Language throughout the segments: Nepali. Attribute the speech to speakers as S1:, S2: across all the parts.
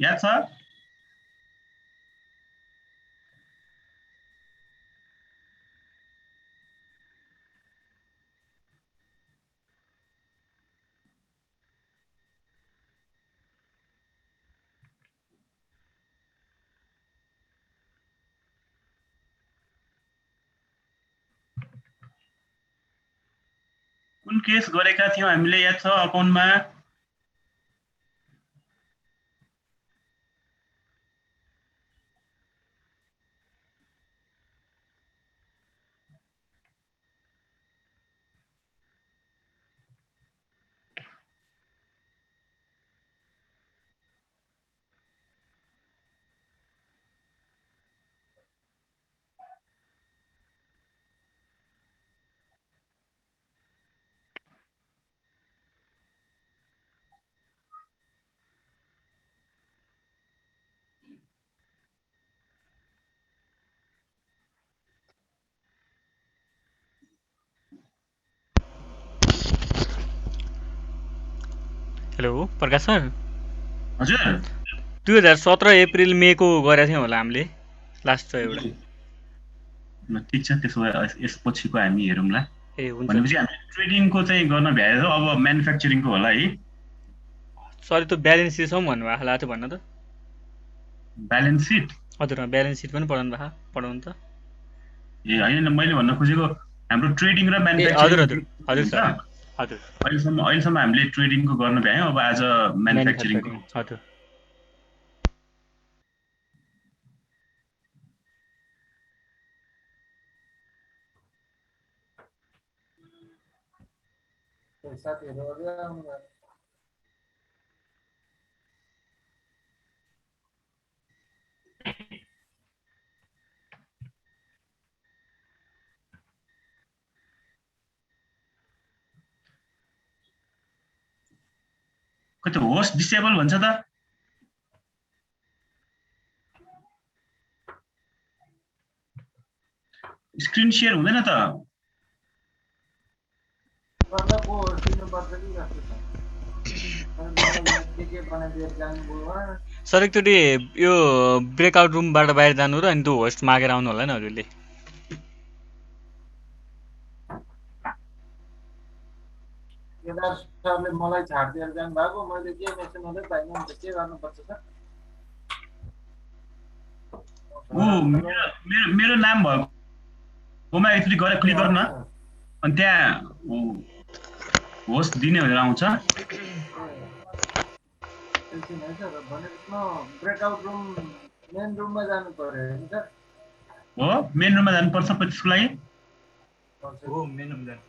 S1: याद छ? कुन केस गरेका थियौँ हामीले, याद छ अकाउन्टमा?
S2: हेलो प्रकाश सर।
S1: हजुर।
S2: 2017 अप्रिल मेको गरेका थियौँ होला हामीले लास्ट छ एउटा।
S1: ल ठिक छ, त्यसो भए यसपछिको हामी हेरौँला।
S2: ए हुन्छ
S1: भनेपछि हामीले ट्रेडिङको चाहिँ गर्न भ्याएछ, अब म्यानुफ्याक्चरिङको होला है।
S2: सरी त्यो ब्यालेन्स सिट सम्म भन्नुभएको होला त्यो भन्न त।
S1: Balance seat?
S2: हजुर ब्यालेन्स सिट पनि पढाउनु त।
S1: ए होइन, मैले भन्न खोजेको हाम्रो ट्रेडिङ र
S2: ए हजुर
S1: म्यानुफ्याक्चरिङ
S2: हजुर हजुर
S1: हुन्छ।
S2: सर हजुर
S1: अहिलेसम्म हामीले ट्रेडिङको गर्न भ्यायौँ, अब आज म्यानुफ्याक्चरिङको
S2: म्यानुफ्याक्चरिङ
S1: हुन्छ।
S2: हजुर।
S1: खै त होस्ट डिसेबल भन्छ त। स्क्रिन सेयर हुँदैन त।
S2: सर एकचोटि यो ब्रेकआउट रुमबाट बाहिर जानु र अनि त्यो होस्ट मागेर आउनु होला नि हजुरले।
S3: केदार सरले मलाई छाडिदिएर जानुभएको, मैले के मेसेज मात्रै पाइनँ नि त, के गर्नुपर्छ सर?
S1: ऊ मेरो मेरो मेरो नाम भएकोमा एकचोटि गएर क्लिक गर्नु न, अनि त्यहाँ होस्ट दिने भनेर आउँछ।
S3: एकछिन है सर, भनेपछि म ब्रेकआउट रुम मेन रुममा जानु पर्यो नि सर?
S1: हो, मेन रुममा जानुपर्छ त्यसको लागि।
S2: हो मेन रुम जानु।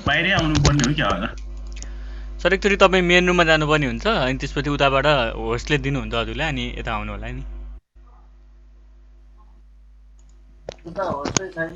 S1: बाहिरै आउनुपर्ने हो क्या होला।
S2: सर एकचोटि तपाईँ मेन रुममा जानुपर्ने हुन्छ, अनि त्यसपछि उताबाट होस्टले दिनुहुन्छ हजुरलाई, अनि यता आउनु होला नि।
S3: उता होस्टै छैन।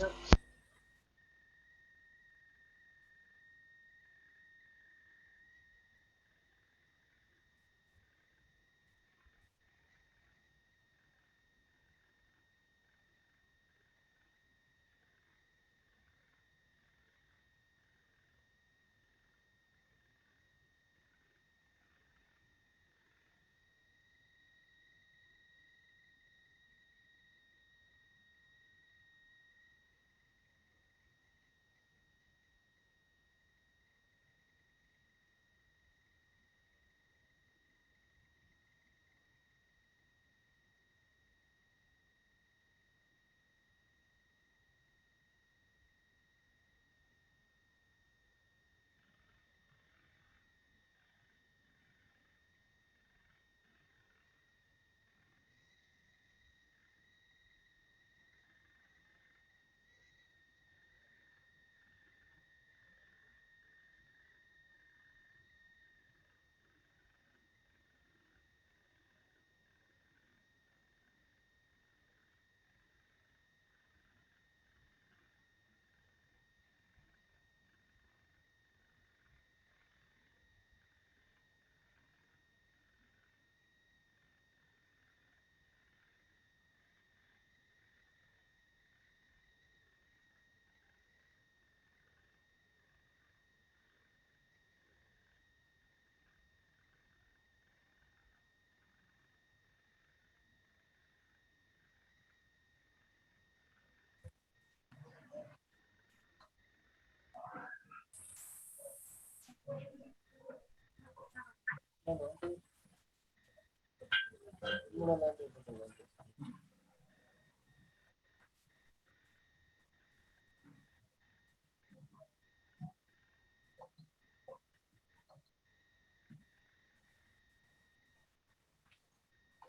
S3: तिम्रो नानी फोटो भन्छु।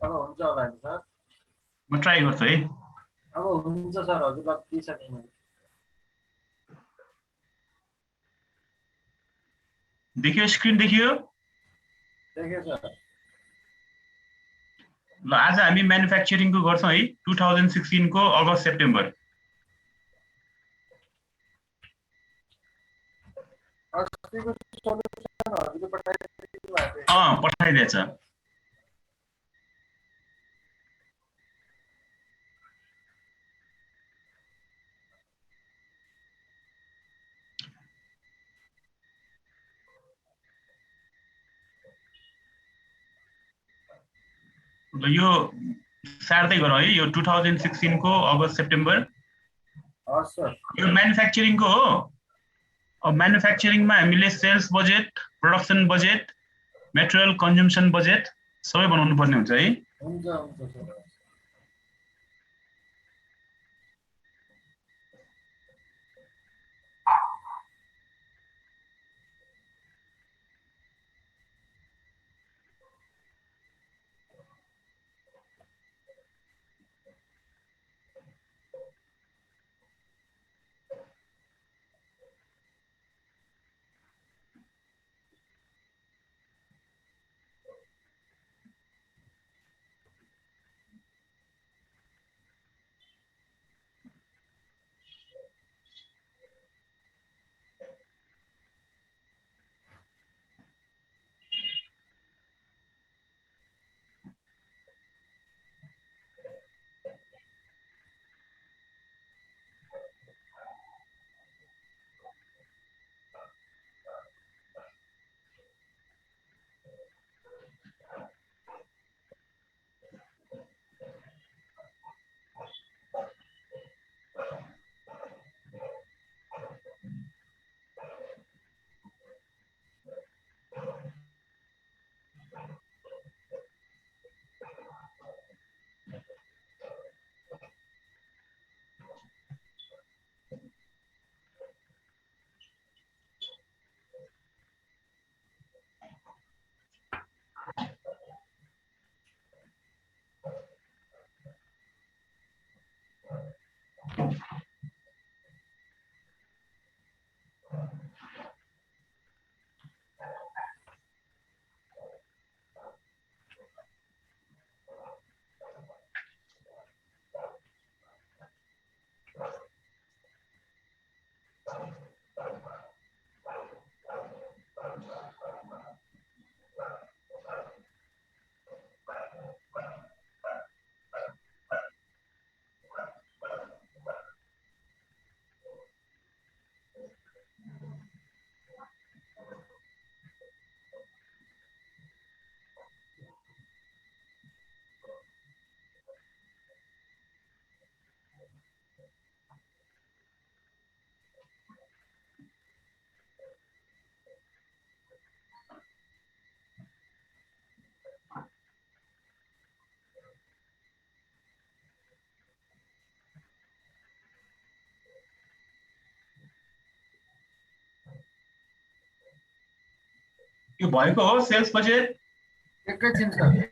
S3: अब हुन्छ होला नि सर।
S1: म ट्राई गर्छु है।
S3: अब हुन्छ सर, हजुरलाई दिइसकेँ मैले।
S1: देखियो स्क्रिन देखियो?
S3: देखेँ सर।
S1: ल आज हामी म्यानुफ्याक्चरिङको गर्छौँ है 2016 को अगस्त सेप्टेम्बर।
S3: अस्तिको सल्युसन हजुरले पठाइदिनु भएको थियो।
S1: पठाइदिएछ। ल यो सार्दै गरौँ है, यो 2016 को अगस्त सेप्टेम्बर।
S3: हस् सर।
S1: यो म्यानुफ्याक्चरिङको हो। अब म्यानुफ्याक्चरिङमा हामीले sales budget, production budget, material consumption budget सबै बनाउनु पर्ने हुन्छ है।
S3: हुन्छ हुन्छ सर।
S1: यो भएको हो सेल्स बजेट।
S3: एकैछिन सर।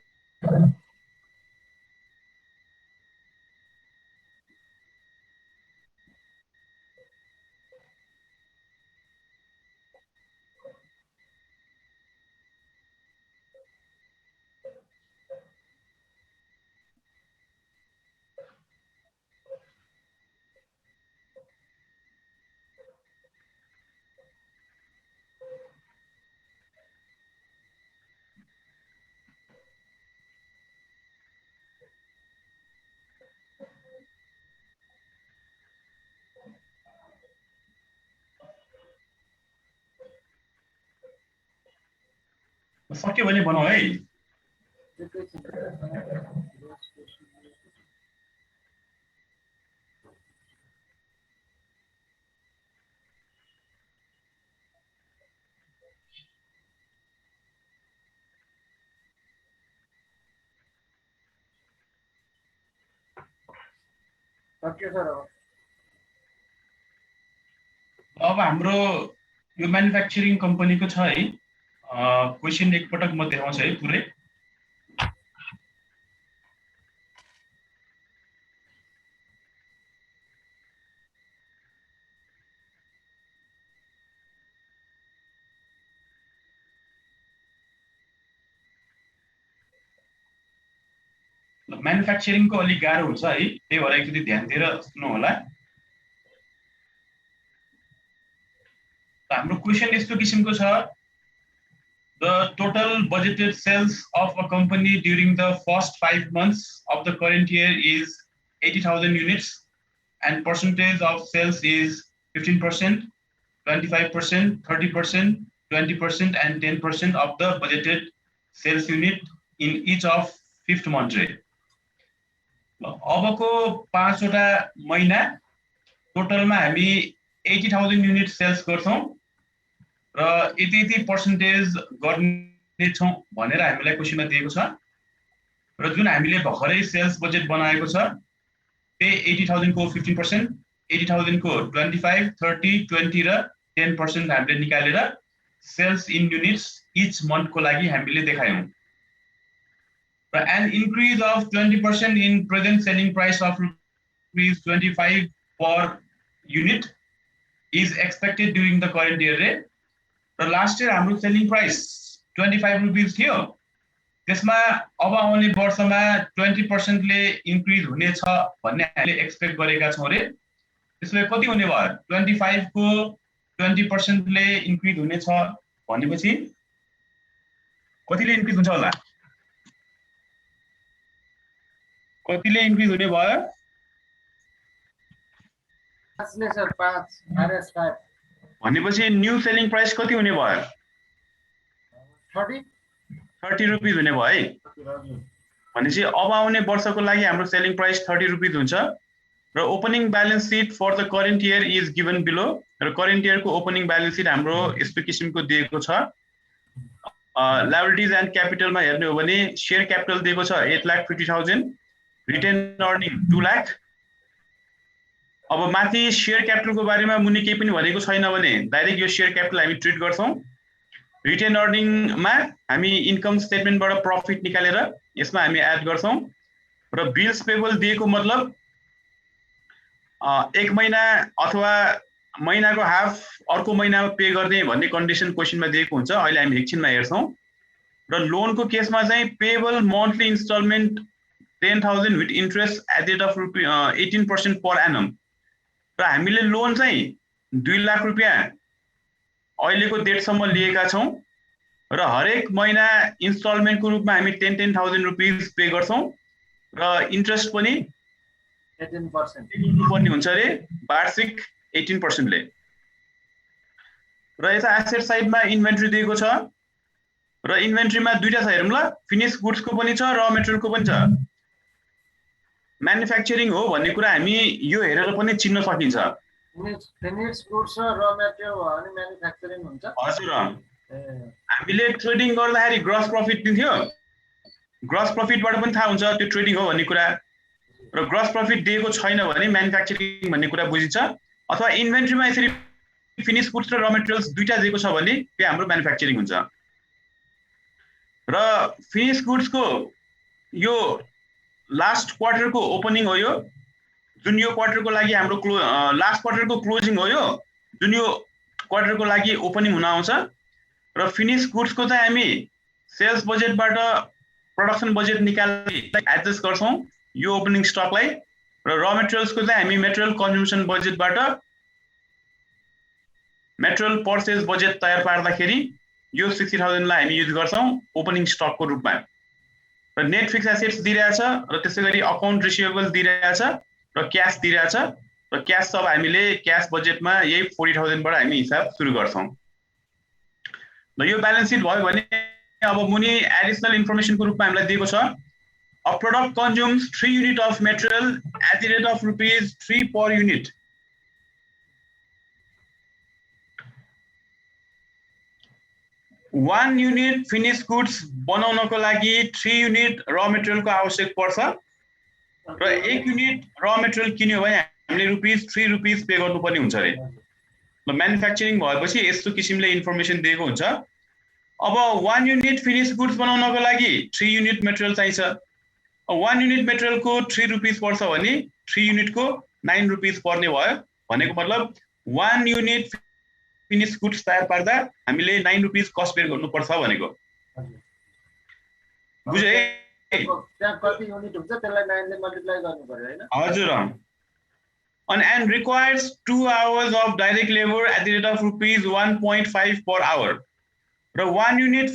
S1: सक्यो भने बनाऊ है।
S3: सक्यो सर
S1: अब हाम्रो यो म्यानुफ्याक्चरिङ कम्पनीको छ है क्वेसन एकपटक म देखाउँछु है पुरै म्यानुफ्याक्चरिङको अलिक गाह्रो हुन्छ है त्यही भएर एकचोटि ध्यान दिएर सुन्नु होला हाम्रो क्वेसन यस्तो किसिमको छ The total budgeted sales of a company during the first 5 months of the current year is 80,000 units and percentage of sales is 15%, 25%, 30%, 20% and 10% of the budgeted sales unit in each of 5th month. अबको 5 वटा महिना टोटलमा हामी 80,000 युनिट सेल्स गर्छौं र यति पर्सेन्टेज गर्ने छौं भनेर हामीलाई क्वेशनमा दिएको छ र जुन हामीले भर्खरै सेल्स बजेट बनाएको छ त्यही 80,000 को 15%, 80,000 को 25, 30, 20 र 10% हामीले निकालेर sales in units each month को लागि हामीले देखायौं र an increase of 20% in present selling price of ₹25 per unit is expected during the current year. र लास्ट इयर हाम्रो सेलिङ प्राइस 25 रुपीस थियो त्यसमा अब आउने वर्षमा 20% ले इन्क्रिज हुनेछ भन्ने हामीले एक्सपेक्ट गरेका छौं रे त्यसले कति हुने भयो 25 को 20% ले इन्क्रिज हुनेछ भनेपछि कतिले इन्क्रिज हुन्छ होला कतिले इन्क्रिज हुने भयो
S3: 5 ले सर 5 -5
S1: भनेपछि न्यू सेलिङ प्राइस कति हुने भयो 30 रुपीस हुने भयो है भनेपछि अब आउने वर्षको लागि हाम्रो सेलिङ प्राइस 30 रुपीस हुन्छ र opening balance sheet for the current year is given below र करेन्ट इयर को ओपनिङ ब्यालेन्स शीट हाम्रो यस्तो किसिमको दिएको छ लायबिलिटीज एन्ड क्यापिटलमा हेर्ने हो भने शेयर क्यापिटल दिएको छ 8,50,000 रिटेन अर्निङ 2 लाख अब माथि शेयर क्यापिटलको बारेमा मुनि केही पनि भनेको छैन भने डाइरेक्ट यो शेयर क्यापिटल हामी ट्रिट गर्छौं रिटेन अर्निङमा हामी इन्कम स्टेटमेन्टबाट प्रफिट निकालेर यसमा हामी एड गर्छौं र बिल्स पेबल दिएको मतलब एक महिना अथवा महिनाको हाफ अर्को महिनामा पे गर्ने भन्ने कन्डिसन क्वेशनमा दिएको हुन्छ अहिले हामी एकछिनमा हेर्छौं र लोनको केसमा चाहिँ payable monthly instalment 10,000 with interest at the rate of 18% per annum र हामीले लोन चाहिँ 2 लाख रुपैयाँ अहिलेको डेटसम्म लिएका छौं र हरेक महिना इन्स्टलमेन्टको रूपमा हामी 10,000 रुपैयाँ पे गर्छौं र इन्ट्रेस्ट पनि
S3: 18%
S1: पर्ने हुन्छ रे वार्षिक 18% ले र यता एसेट साइडमा इन्भेन्टरी दिएको छ र इन्भेन्टरीमा दुईटा छ हेरौँ ल फिनिश गुड्सको पनि छ र मेटेरियलको पनि छ म्यानुफ्याक्चरिङ हो भन्ने कुरा हामी यो हेरेर पनि चिन्न सकिन्छ
S3: फिनिश गुड्स र र मेटेरियल हो अनि म्यानुफ्याक्चरिङ हुन्छ
S1: हजुर हामीले ट्रेडिङ गर्दाखेरि ग्रस प्रफिट दिन्थ्यो ग्रस प्रफिटबाट पनि थाहा हुन्छ त्यो ट्रेडिङ हो भन्ने कुरा र ग्रस प्रफिट दिएको छैन भने म्यानुफ्याक्चरिङ भन्ने कुरा बुझिन्छ अथवा इन्भेन्टरीमा यसरी फिनिश गुड्स र र मेटेरियल्स दुईटा दिएको छ भने त्यो हाम्रो म्यानुफ्याक्चरिङ हुन्छ र फिनिश गुड्स को यो लास्ट क्वार्टर को ओपनिङ हो यो जुन यो क्वार्टर को लागि हाम्रो लास्ट क्वार्टर को क्लोजिङ हो यो जुन यो क्वार्टर को लागि ओपनिङ हुन आउँछ र फिनिश गुड्स को चाहिँ हामी सेल्स बजेटबाट प्रोडक्सन बजेट निकाल्दै एडजस्ट गर्छौं यो ओपनिङ स्टकलाई र र मेटेरियल्स को चाहिँ हामी मेटेरियल कन्ज्युम्सन बजेटबाट मेटेरियल पर्चेज बजेट तयार पार्दाखेरि यो 60,000 लाई हामी युज गर्छौं ओपनिङ स्टक को रूपमा र नेट फिक्स एसेट्स दिइरहेछ र त्यसैगरी अकाउन्ट रिसिभेबल दिइरहेछ र क्याश दिइरहेछ र क्याश सब हामीले क्याश बजेटमा यही 40,000 बाट हामी हिसाब सुरु गर्छौं ल यो ब्यालेन्स शीट भयो भने अब मुनि एडिशनल इन्फर्मेसन को रूपमा हामीलाई दिएको छ a product consumes 3 unit of material at the rate of ₹3 per unit 1 unit finish goods बनाउनको लागि 3 युनिट र मेटेरियल को आवश्यक पर्छ र 1 युनिट र मेटेरियल किन्यो भने हामीले ₹3 पे गर्नुपर्ने हुन्छ रे। ल म्यानुफ्याक्चरिङ भएपछि यस्तो किसिमले इन्फर्मेसन दिएको हुन्छ। अब 1 युनिट फिनिश गुड्स बनाउनको लागि 3 युनिट मेटेरियल चाहिन्छ। 1 युनिट मेटेरियलको ₹3 पर्छ भने 3 युनिटको ₹9 पर्ने भयो। भनेको मतलब 1 युनिट फिनिश गुड्स तयार पार्दा हामीले ₹9 कस्ट बेयर गर्नुपर्छ भनेको। बुझे?
S3: त्यहाँ कति युनिट हुन्छ त्यसलाई 9 ले मल्टिप्लाई गर्नु पर्यो हैन?
S1: हजुर। And requires 2 hours of direct labor at the rate of ₹1.5 per hour. र 1 युनिट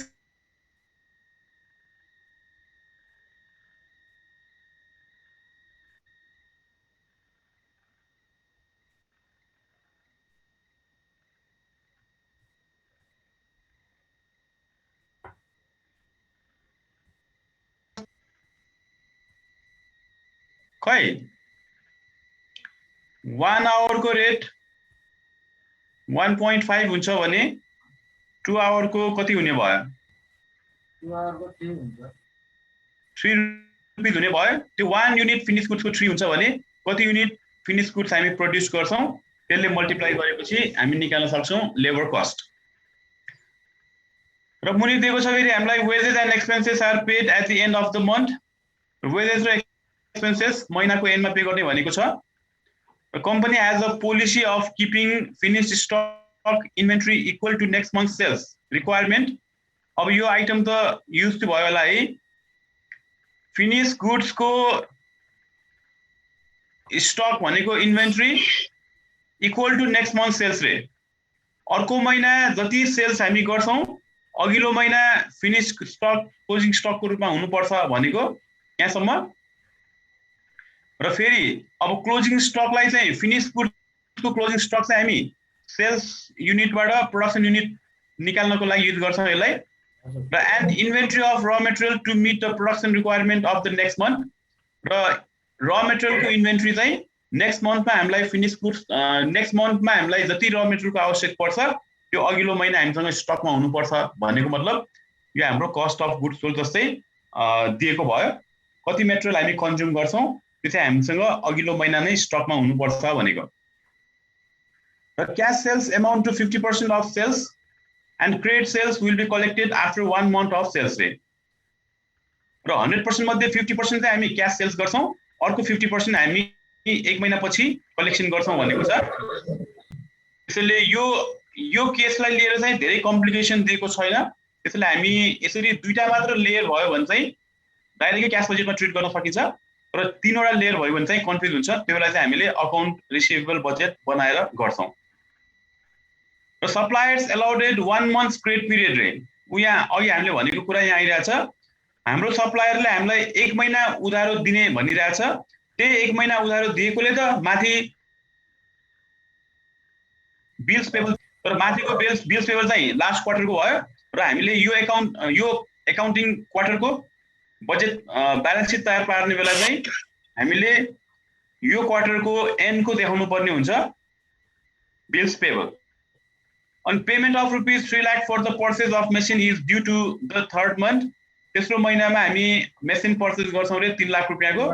S1: खै 1 आवर को रेट 1.5 हुन्छ भने 2 आवर को कति हुने भयो?
S3: 2 आवर को 3 हुन्छ।
S1: ₹3 हुने भयो। त्यो 1 युनिट फिनिश गुड्स को 3 हुन्छ भने कति युनिट फिनिश गुड्स हामी प्रोड्युस गर्छौं त्यसले मल्टिप्लाई गरेपछि हामी निकाल्न सक्छौं लेबर कस्ट। र मुनि दिएको छ फेरि हामीलाई wages and expenses are paid at the end of the month. Wages र एक्सपेन्सेस महिनाको एन्डमा पे गर्ने भनेको छ। The company has a policy of keeping finished stock inventory equal to next month's sales requirement. अब यो आइटम त युज भयो होला है। फिनिश गुड्स को स्टक भनेको inventory equal to next month sales रे। अर्को महिना जति सेल्स हामी गर्छौं अघिल्लो महिना फिनिश स्टक क्लोजिङ स्टक को रूपमा हुनुपर्छ भनेको यहाँसम्म। र फेरि अब क्लोजिङ स्टकलाई चाहिँ फिनिश गुड्स को क्लोजिङ स्टक चाहिँ हामी सेल्स युनिटबाट प्रोडक्सन युनिट निकाल्नको लागि युज गर्छौं यसलाई। र end inventory of raw material to meet the production requirement of the next month. र र मेटेरियल को इन्भेन्ट्री चाहिँ नेक्स्ट मन्थमा हामीलाई फिनिश गुड्स नेक्स्ट मन्थमा हामीलाई जति र मेटेरियल को आवश्यक पर्छ त्यो अघिल्लो महिना हामीसँग स्टकमा हुनुपर्छ भनेको मतलब यो हाम्रो कस्ट अफ गुड्स सोल्ड जस्तै दिएको भयो। कति मेटेरियल हामी कन्ज्युम गर्छौं त्यो चाहिँ हामीसँग अघिल्लो महिना नै स्टकमा हुनुपर्छ भनेको। र cash sales amount to 50% of sales and credit sales will be collected after 1 month of sales रे। र 100% मध्ये 50% चाहिँ हामी क्याश सेल्स गर्छौं, अर्को 50% हामी 1 महिनापछि कलेक्सन गर्छौं भनेको छ। त्यसैले यो केसलाई लिएर चाहिँ धेरै कम्प्लिकेसन दिएको छैन। त्यसैले हामी यसरी दुईटा मात्र लेयर भयो भने चाहिँ डाइरेक्टली क्याश बजेटमा ट्रिट गर्न सकिन्छ। र 3 वटा लेयर भयो भने चाहिँ कन्फ्युज हुन्छ। त्यो बेला चाहिँ हामीले अकाउन्ट रिसिभेबल बजेट बनाएर गर्छौं। र suppliers allowed 1 month credit period रे। यहाँ अघि हामीले भनेको कुरा यहाँ आइरहेछ। हाम्रो सप्लायरले हामीलाई 1 महिना उधारो दिने भनिरहेछ। त्यही 1 महिना उधारो दिएकोले त माथि बिल्स पेबल, तर माथिको बिल्स पेबल चाहिँ लास्ट क्वार्टरको भयो। र हामीले यो एकाउन्टिङ क्वार्टरको बजेट ब्यालेन्स सिट तयार पार्ने बेला चाहिँ हामीले यो क्वार्टरको एन्ड को देखाउनु पर्ने हुन्छ bills payable. And payment of ₹3 lakh for the purchase of machine is due to the 3rd month. तेस्रो महिनामा हामी मेसिन पर्चेज गर्छौं रे 3 लाख रुपैयाँको।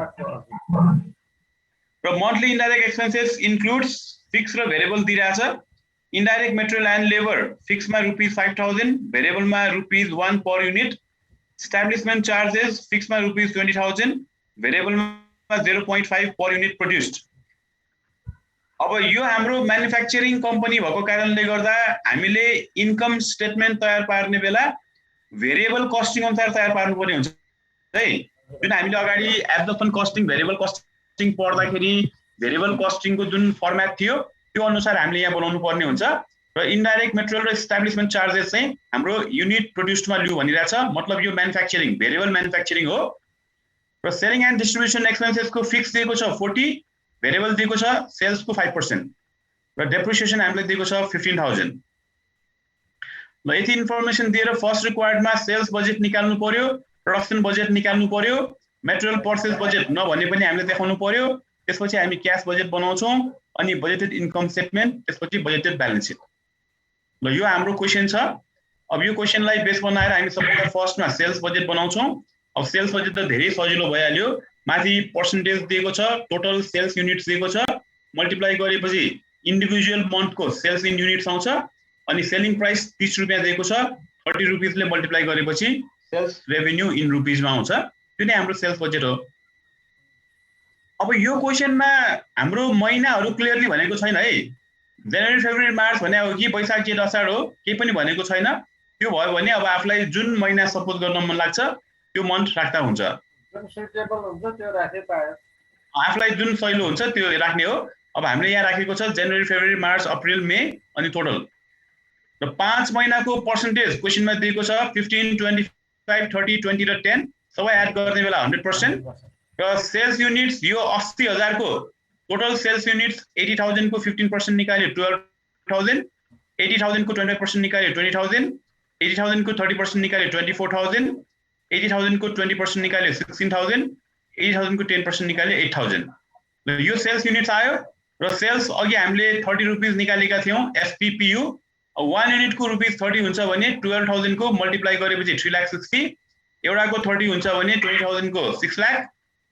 S1: र monthly indirect expenses includes fix र भेरिएबल दिइराछ। इन्डाइरेक्ट मेटेरियल एन्ड लेबर फिक्समा ₹5,000, भेरिएबलमा ₹1 पर युनिट। एस्टाब्लिशमेन्ट चार्जेस फिक्समा ₹20,000, भेरिएबलमा 0.5 पर युनिट प्रोड्युस्ड। अब यो हाम्रो म्यानुफ्याक्चरिङ कम्पनी भएको कारणले गर्दा हामीले इन्कम स्टेटमेन्ट तयार पार्ने बेला भेरिएबल कस्टिङ अनुसार तयार पार्नुपर्ने हुन्छ है। जुन हामीले अगाडि एब्जर्प्सन कस्टिङ भेरिएबल कस्टिङ पढ्दाखेरि भेरिएबल कस्टिङको जुन फर्म्याट थियो त्यो अनुसार हामीले यहाँ बनाउनु पर्ने हुन्छ। र इन्डाइरेक्ट मेटेरियल र एस्टाब्लिशमेन्ट चार्जेस चाहिँ हाम्रो युनिट प्रोड्युस्डमा लिउ भनिरहेछ। मतलब यो म्यानुफ्याक्चरिङ भेरिएबल म्यानुफ्याक्चरिङ हो। र सेलिङ एन्ड डिस्ट्रिब्युसन एक्सपेन्सेसको फिक्स दिएको छ 40, भेरिएबल दिएको छ सेल्स को 5%, र डेप्रिसिएसन हामीले दिएको छ 15,000। ल यति इन्फर्मेसन दिएर फर्स्ट रिक्वायर्डमा सेल्स बजेट निकाल्नु पर्यो, प्रोडक्सन बजेट निकाल्नु पर्यो, मेटेरियल पर्चेज बजेट नभने पनि हामीले देखाउनु पर्यो। त्यसपछि हामी क्याश बजेट बनाउँछौं, अनि बजेटेड इन्कम स्टेटमेन्ट, त्यसपछि बजेटेड ब्यालेन्स सिट। ल यो हाम्रो क्वेशन छ। अब यो क्वेशनलाई बेस बनाएर हामी सबैभन्दा फर्स्टमा सेल्स बजेट बनाउँछौं। अब सेल्स बजेट त धेरै सजिलो भइहाल्यो। माथि पर्सेन्टेज दिएको छ, टोटल सेल्स युनिट्स दिएको छ, मल्टिप्लाई गरेपछि इन्डिभिजुअल मन्थको सेल्स इन युनिट्स आउँछ, अनि सेलिङ प्राइस 30 रुपियाँ दिएको छ, 30 रुपियाँले मल्टिप्लाई गरेपछि सेल्स रेभेन्यू इन रुपिजमा आउँछ। त्यो नै हाम्रो सेल्स बजेट हो। अब यो क्वेसनमा हाम्रो महिनाहरू क्लियरली भनेको छैन है, जनवरी फेब्रुअरी मार्च भने हो कि वैशाख जेठ असाढ हो, केही पनि भनेको छैन। त्यो भयो भने अब आफूलाई जुन महिना सपोज गर्न मन लाग्छ त्यो मन्थ राख्दा हुन्छ,
S3: जुन सुटेबल हुन्छ त्यो राखे पायो,
S1: आफूलाई जुन सहिलो हुन्छ त्यो राख्ने हो। अब हामीले यहाँ राखेको छ जनवरी फेब्रुअरी मार्च अप्रिल मे अनि टोटल, र 5 महिनाको पर्सेन्टेज क्वेसनमा दिएको छ 15, 25, 30, 20 र 10 सबै एड गर्ने बेला 100%। र सेल्स युनिट्स यो 80,000 को टोटल सेल्स युनिट्स 80,000 को 15% निकाल्यो 12,000, 80,000 को 25% निकाल्यो 20,000, 80,000 को 30% निकाल्यो 24,000, 80,000 को 20% निकाल्यो 16,000, 80,000 को 10% निकाल्यो 8,000। यो सेल्स युनिट्स आयो। र सेल्स अघि हामीले 30 रुपिस निकालेका थियौँ एसपीपीयू, 1 युनिट को रुपिस 30 हुन्छ भने 12,000 को मल्टिप्लाई गरेपछि 3,60,000, एउटाको 30 हुन्छ भने 20,000 को 6,00,000,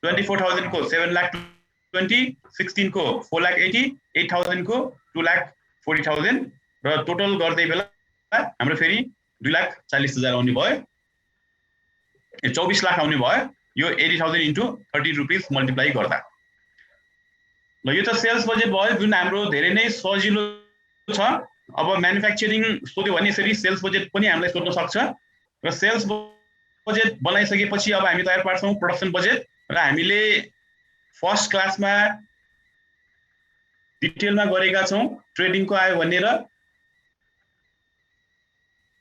S1: 24,000 को 7,20,000, 16 को 4,80,000, 8,000 को 2,40,000 र टोटल गर्दै बेला हाम्रो फेरि 2,40,000 आउने भयो, 24 लाख आउने भयो। यो 80,000 इन्टु 30 रुपिस मल्टिप्लाई गर्दा। ल यो त सेल्स बजेट भयो जुन हाम्रो धेरै नै सजिलो छ। अब म्यानुफ्याक्चरिङ सोध्यो भने यसरी सेल्स बजेट पनि हामीलाई सोध्न सक्छ। र सेल्स बजेट बनाइसकेपछि अब हामी तयार पार्छौँ प्रोडक्सन बजेट, र हामीले फर्स्ट क्लासमा डिटेलमा गरेका छौँ ट्रेडिङको आयो भने र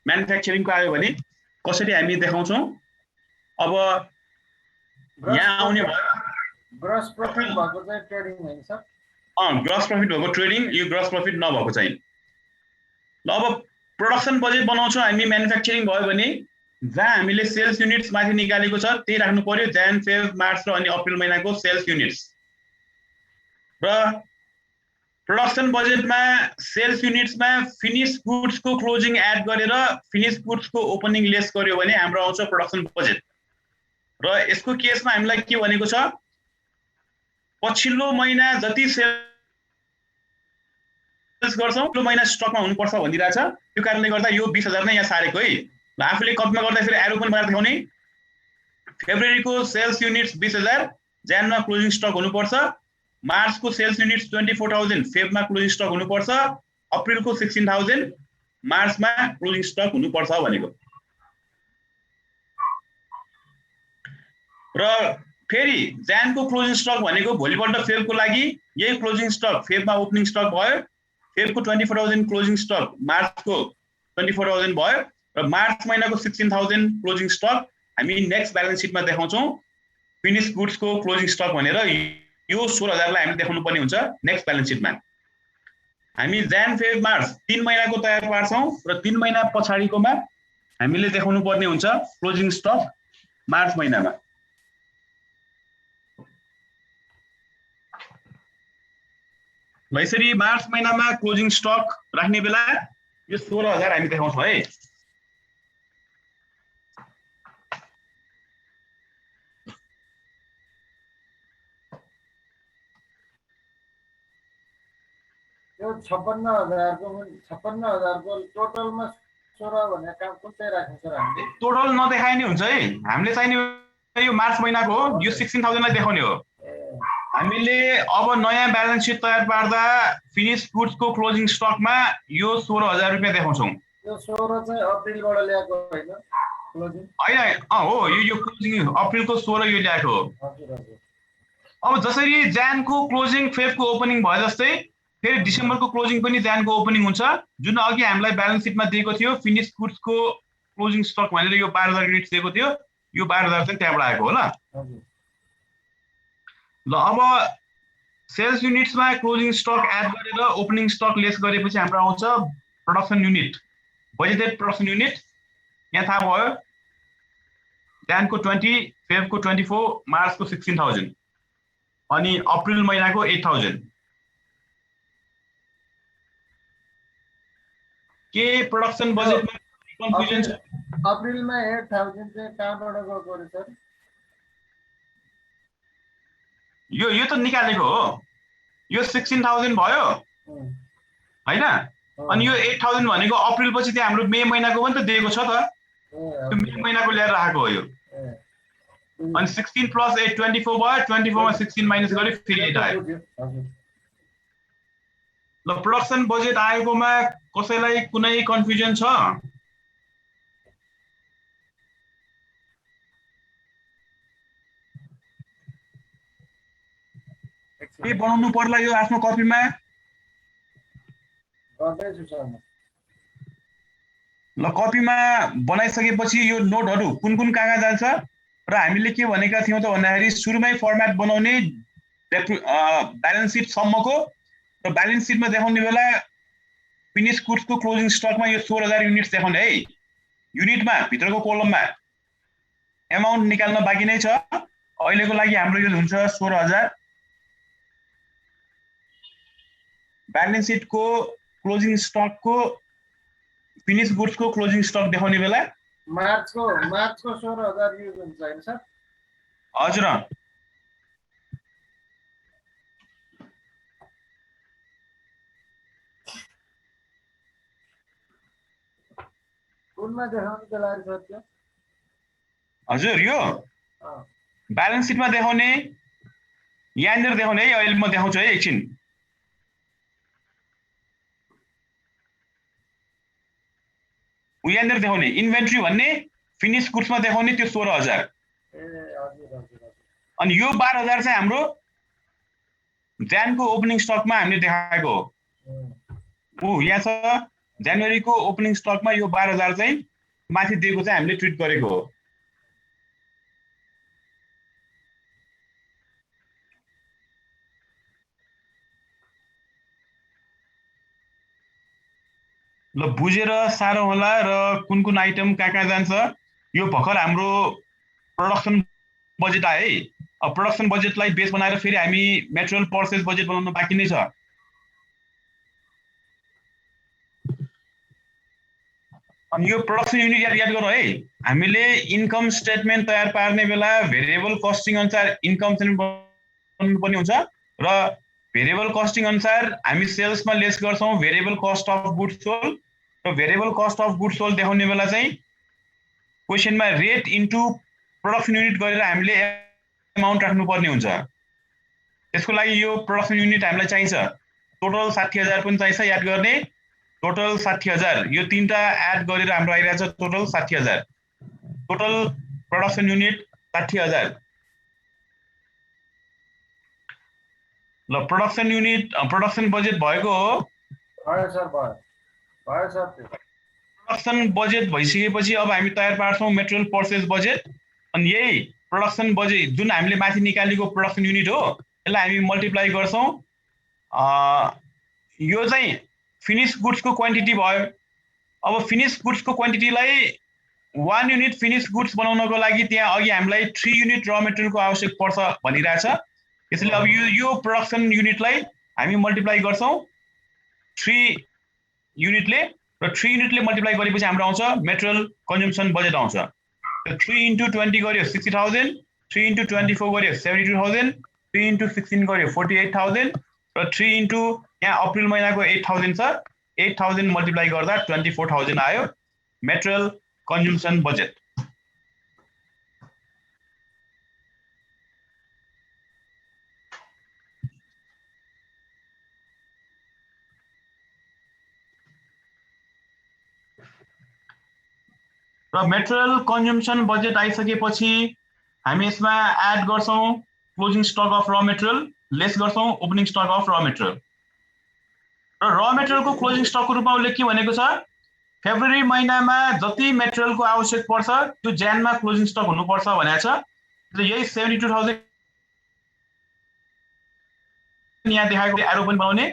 S1: म्यानुफ्याक्चरिङको आयो भने कसरी हामी देखाउँछौँ। अब यहाँ आउने भयो
S3: ग्रस प्रॉफिट भएको चाहिँ ट्रेडिङ होइन सर?
S1: ग्रस प्रॉफिट भएको ट्रेडिङ, यो ग्रस प्रॉफिट नभएको चाहिँ। ल अब प्रोडक्सन बजेट बनाउँछौँ हामी म्यानुफ्याक्चरिङ भयो भने जहाँ हामीले सेल्स युनिट्स माथि निकालेको छ त्यही राख्नु पर्यो, जन फेब मार्च र अनि अप्रिल महिनाको सेल्स युनिट्स। र प्रोडक्सन बजेटमा सेल्स युनिट्समा फिनिश गुड्सको क्लोजिङ एड गरेर फिनिश गुड्सको ओपनिङ लेस गर्यो भने हाम्रो आउँछ प्रोडक्सन बजेट। र यसको केसमा हामीलाई के भनेको छ, पछिल्लो महिना जति सेल्स गर्छौँ त्यो महिना स्टकमा हुनुपर्छ भनिरहेछ। त्यो कारणले गर्दा यो 20,000 नै यहाँ सारेको है। ल आफूले कपीमा गर्दाखेरि एरो पनि बनाएर देखाउने, फेब्रुअरीको सेल्स युनिट्स 20,000, जनवरीमा क्लोजिङ स्टक हुनुपर्छ, मार्चको सेल्स युनिट्स 24,000, फेब्रुअरीमा क्लोजिङ स्टक हुनुपर्छ, अप्रिलको 16,000, मार्चमा क्लोजिङ स्टक हुनुपर्छ भनेको। र फेरि जनको क्लोजिङ स्टक भनेको भोलिपल्ट फेबको लागि यही क्लोजिङ स्टक फेबमा ओपनिङ स्टक भयो, फेबको 24,000 क्लोजिङ स्टक मार्चको 24,000 भयो, र मार्च महिनाको 16,000 क्लोजिङ स्टक हामी नेक्स्ट ब्यालेन्स सिटमा देखाउँछौँ फिनिश गुड्सको क्लोजिङ स्टक भनेर। यो 16,000 लाई हामी देखाउनु पर्ने हुन्छ नेक्स्ट ब्यालेन्स सिटमा। हामी जन फेब मार्च 3 महिनाको तयार पार्छौँ र 3 महिना पछाडिकोमा हामीले देखाउनु पर्ने हुन्छ क्लोजिङ स्टक मार्च महिनामा। यसरी मार्च महिनामा क्लोजिङ स्टक राख्ने बेला यो 16,000 हामी देखाउँछौँ है।
S3: यो 56,000 को टोटलमा 16 भने काम कुन चाहिँ राख्नु सर हामीले?
S1: टोटल नदेखाए नि हुन्छ है, हामीले चाहिने यो मार्च महिनाको हो, यो 16,000 लाई देखाउने हो। हामीले अब नयाँ ब्यालेन्स सिट तयार पार्दा फिनिश गुड्सको क्लोजिङ स्टकमा यो 16,000 रुपियाँ देखाउँछौँ।
S3: यो 16 चाहिँ अप्रिलबाट ल्याएको होइन क्लोजिङ?
S1: होइन हो, यो क्लोजिङ अप्रिलको 16 यो ल्याएको हो। अब जसरी जनको क्लोजिङ फेबको ओपनिङ भयो जस्तै फेरि डिसेम्बरको क्लोजिङ पनि जनको ओपनिङ हुन्छ, जुन अघि हामीलाई ब्यालेन्स सिटमा दिएको थियो फिनिश गुड्सको क्लोजिङ स्टक भनेर यो 12,000 युनिट्स दिएको थियो, यो 12,000 चाहिँ त्यहाँबाट आएको हो। ल अब सेल्स युनिट्समा क्लोजिङ स्टक एड गरेर ओपनिङ स्टक लेस गरेपछि हाम्रो आउँछ production unit, budgeted production unit. यहाँ थाहा भयो जनको 20, फेबको 24, मार्चको 16,000 अनि अप्रिल महिनाको 8,000। के प्रोडक्सन बजेटमा कन्फ्युजन छ?
S3: अप्रिलमा 8,000 चाहिँ कहाँबाट गएको रे सर?
S1: यो त निकालेको हो, यो 16,000 भयो हैन, अनि यो 8,000 भनेको अप्रिल पछि त्यहाँ हाम्रो मे महिनाको पनि त दिएको छ त, त्यो मे महिनाको ल्याएर राखेको हो यो। अनि 16 + 8 24 भयो, 24 मा 16 माइनस गरे फेरि 8 आयो। ल प्रोडक्सन बजेट आएकोमा कसैलाई कुनै कन्फ्युजन छ? के बनाउनु पर्ला यो आफ्नो कपीमा? ल कपीमा बनाइसकेपछि यो नोटहरू कुन कुन कहाँ जान्छ र हामीले के भनेका थियौँ त भन्दाखेरि सुरुमै फर्मेट बनाउने ब्यालेन्स सिट सम्मको, र ब्यालेन्स सिटमा देखाउने बेला फिनिश गुड्सको क्लोजिङ स्टकमा यो 16,000 युनिट्स देखाउने है। युनिटमा भित्रको कोलममा एमाउन्ट निकाल्न बाँकी नै छ। अहिलेको लागि हाम्रो यो हुन्छ 16,000। ब्यालेन्स सिटको क्लोजिङ स्टकको फिनिश गुड्सको क्लोजिङ स्टक देखाउने बेला
S3: मार्चको 16,000 युज हुन्छ हैन सर?
S1: हजुर।
S3: कुनमा देखाउने बेला सर त्यो?
S1: हजुर यो ब्यालेन्स सिटमा देखाउने, यहाँनिर देखाउने है। अहिले म देखाउँछु है एकछिन। यहाँनिर देखाउने इन्भेन्ट्री भन्ने फिनिश गुड्समा देखाउने त्यो 16,000। अनि यो 12,000 चाहिँ हाम्रो जनवरीको ओपनिङ स्टकमा हामीले देखाएको हो। यहाँ छ जनवरीको ओपनिङ स्टकमा यो 12,000 चाहिँ माथि दिएको चाहिँ हामीले ट्रिट गरेको हो। ल बुझेर साह्रो होला र कुन कुन आइटम कहाँ जान्छ। यो भर्खर हाम्रो प्रोडक्सन बजेट आयो है। अब प्रोडक्सन बजेटलाई बेस बनाएर फेरि हामी मेटेरियल पर्चेज बजेट बनाउन बाँकी नै छ। अनि यो प्रोडक्सन युनिट याद गरौँ है। हामीले इन्कम स्टेटमेन्ट तयार पार्ने बेला भेरिएबल कस्टिङ अनुसार इन्कम स्टेटमेन्ट बनाउनु पर्ने हुन्छ र भेरिएबल कस्टिङ अनुसार हामी सेल्समा लेस गर्छौँ variable cost of goods sold, र variable cost of goods sold देखाउने बेला चाहिँ क्वेसनमा रेट इन्टु प्रोडक्सन युनिट गरेर हामीले एमाउन्ट राख्नुपर्ने हुन्छ। त्यसको लागि यो प्रोडक्सन युनिट हामीलाई चाहिन्छ। टोटल 60,000 पनि चाहिन्छ याद गर्ने। टोटल 60,000 यो तीनटा एड गरेर हाम्रो आइरहेछ टोटल 60,000। Total production unit 60,000। ल प्रोडक्सन युनिट प्रोडक्सन बजेट भएको हो।
S3: भयो सर, भयो सर।
S1: प्रोडक्सन बजेट भइसकेपछि अब हामी तयार पार्छौँ मेटेरियल पर्चेज बजेट। अनि यही प्रोडक्सन बजेट जुन हामीले माथि निकालेको प्रोडक्सन युनिट हो यसलाई हामी मल्टिप्लाई गर्छौँ। यो चाहिँ फिनिश गुड्सको क्वान्टिटी भयो। अब फिनिश गुड्सको क्वान्टिटीलाई 1 युनिट फिनिश गुड्स बनाउनको लागि त्यहाँ अघि हामीलाई 3 युनिट र मेटेरियलको आवश्यक पर्छ भनिरहेछ। त्यसैले अब यो प्रोडक्सन युनिटलाई हामी मल्टिप्लाई गर्छौँ 3 युनिटले, र 3 युनिटले मल्टिप्लाई गरेपछि हाम्रो आउँछ मेटेरियल कन्जम्सन बजेट आउँछ। 3 × 20 गर्यो 60,000, 3 × 24 गर्यो 72,000, 3 × 16 गर्यो 48,000, र 3 × यहाँ अप्रिल महिनाको 8,000 छ। 8,000 मल्टिप्लाई गर्दा 24,000 आयो मेटेरियल कन्जम्सन बजेट। र मेटेरियल कन्जम्सन बजेट आइसकेपछि हामी यसमा एड गर्छौँ closing stock of raw material, lace गर्छौँ opening stock of raw material. र र मेटेरियलको क्लोजिङ स्टकको रूपमा उसले के भनेको छ, फेब्रुअरी महिनामा जति मेटेरियलको आवश्यक पर्छ त्यो जनवरीमा क्लोजिङ स्टक हुनुपर्छ भनेको छ। यही 72,000 यहाँ देखाएको एरो पनि बनाउने।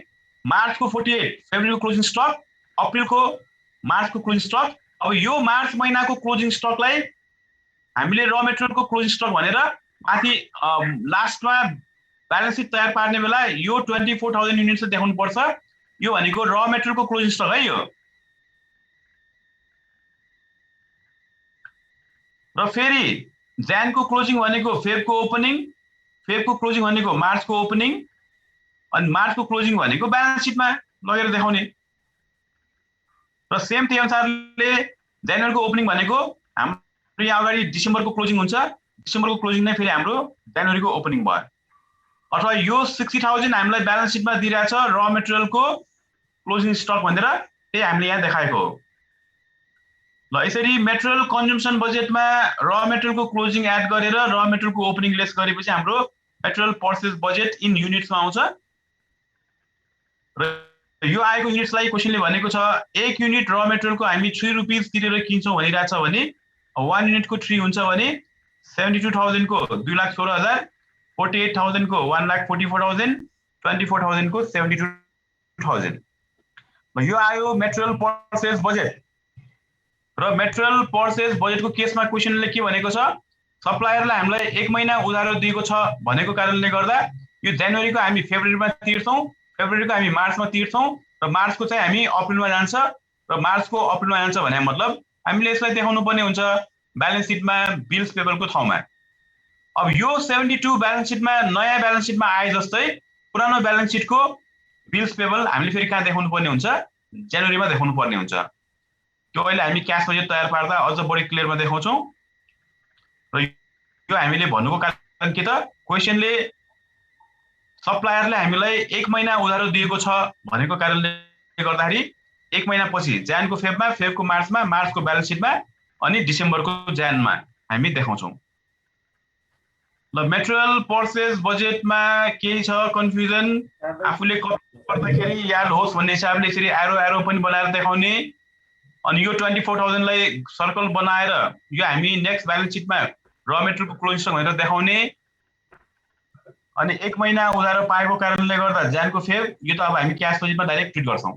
S1: मार्चको 48 फेब्रुअरीको क्लोजिङ स्टक, अप्रिलको मार्चको क्लोजिङ स्टक। अब यो मार्च महिनाको क्लोजिङ स्टकलाई हामीले र मेटेरियलको क्लोजिङ स्टक भनेर माथि लास्टमा ब्यालेन्स सिट तयार पार्ने बेला यो 24,000 युनिट्स देखाउनु पर्छ। यो भनेको र मेटेरियलको क्लोजिङ स्टक है यो। र फेरि जनवरीको क्लोजिङ भनेको फेब्रुअरीको ओपनिङ, फेब्रुअरीको क्लोजिङ भनेको मार्चको ओपनिङ अनि मार्चको क्लोजिङ भनेको ब्यालेन्स सिटमा लगेर देखाउने र सेम त्यही अनुसारले जनवरीको ओपनिङ भनेको हाम्रो यहाँ अगाडि डिसेम्बरको क्लोजिङ हुन्छ डिसेम्बरको क्लोजिङ नै फेरि हाम्रो जनवरीको ओपनिङ भयो अथवा यो 60,000 हामीलाई ब्यालेन्स सिटमा दिइरहेछ र मेटेरियलको क्लोजिङ स्टक भनेर त्यही हामीले यहाँ देखाएको हो ल यसरी मेटेरियल कन्जम्सन बजेटमा र मेटेरियलको क्लोजिङ एड गरेर र मेटेरियलको ओपनिङ लेस गरेपछि हाम्रो मेटेरियल पर्चेज बजेट इन युनिट्समा आउँछ र यो आएको युनिट्सलाई क्वेशनले भनेको छ एक युनिट र मेटेरियलको हामी 3 रुपैयाँ तिरेर किन्छौँ भनिरहेछ भने 1 युनिटको 3 हुन्छ भने 72,000 को 2,16,000 48,000 को 1,44,000 24,000 को 72,000 यो आयो मेटेरियल पर्चेज बजेट र मेटेरियल पर्चेज बजेटको केसमा क्वेशनले के भनेको छ सप्लायरले हामीलाई 1 महिना उधारो दिएको छ भनेको कारणले गर्दा यो जनवरीको हामी फेब्रुअरीमा तिर्छौं फेब्रुअरीको हामी मार्चमा तिर्छौं र मार्चको चाहिँ हामी अप्रिलमा जान्छ र मार्चको अप्रिलमा जान्छ भने मतलब हामीले यसलाई देखाउनु पर्ने हुन्छ ब्यालेन्स सिटमा बिल्स पेबलको ठाउँमा अब यो 72 ब्यालेन्स सिटमा नयाँ ब्यालेन्स सिटमा आए जस्तै पुरानो ब्यालेन्स सिटको बिल्स पेबल हामीले फेरि कहाँ देखाउनु पर्ने हुन्छ जनवरीमा देखाउनु पर्ने हुन्छ त्यो अहिले हामी क्याश बजेट तयार पार्दा अझ बढी क्लियरमा देखाउँछौं र यो हामीले भन्नुको कारण के त क्वेशनले सप्लायरले हामीलाई 1 महिना उधारो दिएको छ भनेको कारणले गर्दाखेरि 1 महिना पछि जनवरीको फेब्रुअरीमा फेब्रुअरीको मार्चमा मार्चको ब्यालेन्स सिटमा अनि डिसेम्बरको जनवरीमा हामी देखाउँछौं ल मेटेरियल पर्चेज बजेटमा केही छ कन्फ्युजन आफूले गर्दाखेरि याद होस् भन्ने हिसाबले यसरी एरो पनि बनाएर देखाउने अनि यो 24,000 लाई सर्कल बनाएर यो हामी नेक्स्ट ब्यालेन्स सिटमा र मेटेरियलको क्लोजिङ भनेर देखाउने अनि 1 महिना उधारो पाएको कारणले गर्दा जनवरीको फेब यो त अब हामी क्याश बजेटमा डाइरेक्ट ट्रिट गर्छौं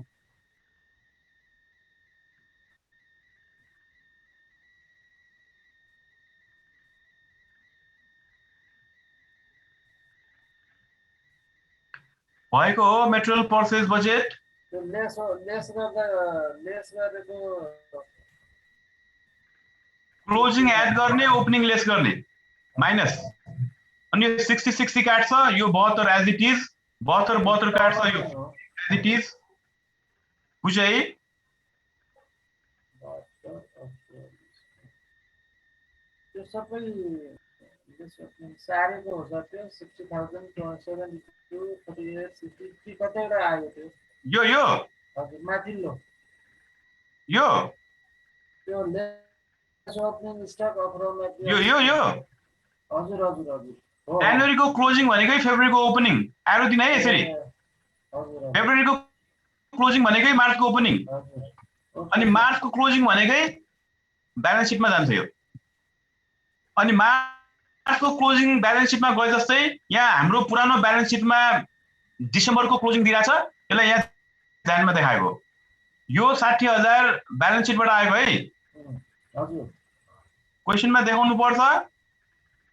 S1: भएको हो मेटेरियल पर्चेज बजेट
S3: लेस गरेको
S1: क्लोजिङ एड गर्ने ओपनिङ लेस गर्ने माइनस अनि 60 काट्छ यो 72 एज इट इज 72 काट्छ यो एज इट इज बुझे है
S3: त्यो सबै सारेको हो सर त्यो 60,000 72 48 60 कतैबाट आयो त्यो
S1: यो
S3: हजुर माथिल्लो
S1: यो
S3: त्यो लेस ओपनिङ स्टक अफ र
S1: यो
S3: हजुर
S1: जनवरीको क्लोजिङ भनेकै फेब्रुअरीको ओपनिङ एरो दिन है यसरी फेब्रुअरीको क्लोजिङ भनेकै मार्चको ओपनिङ अनि मार्चको क्लोजिङ भनेकै ब्यालेन्स सिटमा जान्छ यो अनि मार्चको क्लोजिङ ब्यालेन्स सिटमा गए जस्तै यहाँ हाम्रो पुरानो ब्यालेन्स सिटमा डिसेम्बरको क्लोजिङ दिइराछ यसलाई यहाँ जनवरीमा देखाएको यो 60,000 ब्यालेन्स सिटबाट आएको है
S3: हजुर
S1: क्वेशनमा देखाउनु पर्छ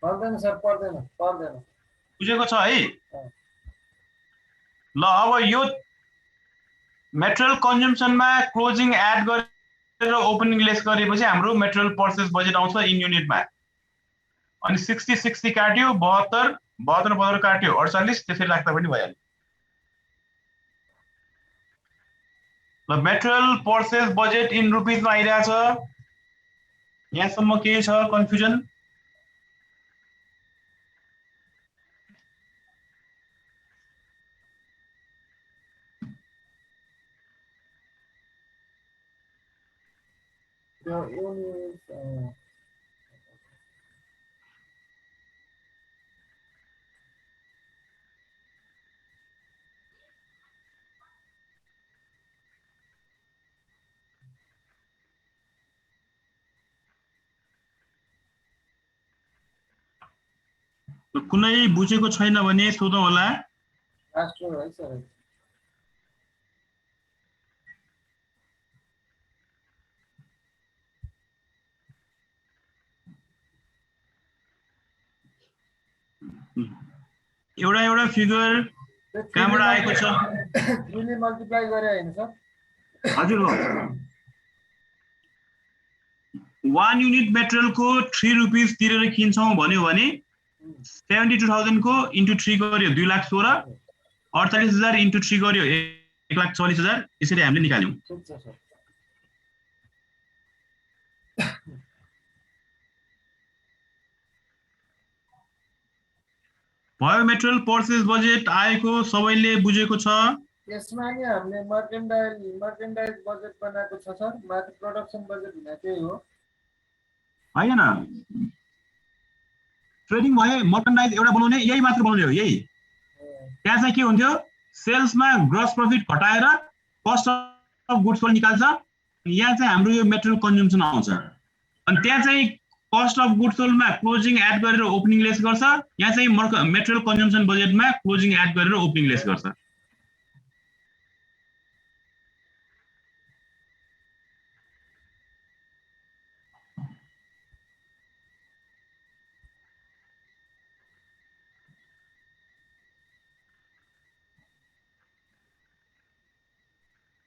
S3: पर्दैन सर पर्दैन
S1: बुझेको छ है ल अब यो मेटेरियल कन्जम्सनमा क्लोजिङ एड गरेर ओपनिङ लेस गरेपछि हाम्रो मेटेरियल पर्चेज बजेट आउँछ इन युनिटमा अनि 60 काट्यो 72 काट्यो 48 त्यसरी राख्दा पनि भइहाल्यो ल मेटेरियल पर्चेज बजेट इन रुपीजमा आइरहेछ यहाँसम्म के छ कन्फ्युजन कुनै बुझेको छैन भने सोधौँ होला एउटा फिगर कहाँबाट आएको छ
S3: 3 ले मल्टिप्लाई गरे हैन सर
S1: हजुर हो 1 युनिट मेटेरियलको 3 रुपीस तिरेर किन्छौं भन्यो भने 72,000 को इन्टु 3 गर्यो 2,16,000, 48,000 इन्टु 3 गर्यो 1,40,000, यसरी हामीले निकाल्यौं।
S3: ठिक छ सर।
S1: भयो मेटेरियल पर्चेज बजेट आएको सबैले बुझेको छ?
S3: यसमा नि हामीले मर्केन्डाइज बजेट बनाएको छ सर, माथि प्रोडक्सन बजेट हुने त्यही हो
S1: हैन, ट्रेडिङ भए मर्केन्डाइज एउटा बनाउने यही मात्र बनाउने हो, यही। त्यहाँ चाहिँ के हुन्थ्यो, सेल्समा ग्रस प्रफिट घटाएर कस्ट अफ गुड्स सोल्ड निकाल्छ, यहाँ चाहिँ हाम्रो यो मेटेरियल कन्ज्युम्सन आउँछ। अनि त्यहाँ चाहिँ कस्ट अफ गुड्स सोल्डमा क्लोजिङ एड गरेर ओपनिङ लेस गर्छ, यहाँ चाहिँ मेटेरियल कन्ज्युम्सन बजेटमा क्लोजिङ एड गरेर ओपनिङ लेस गर्छ।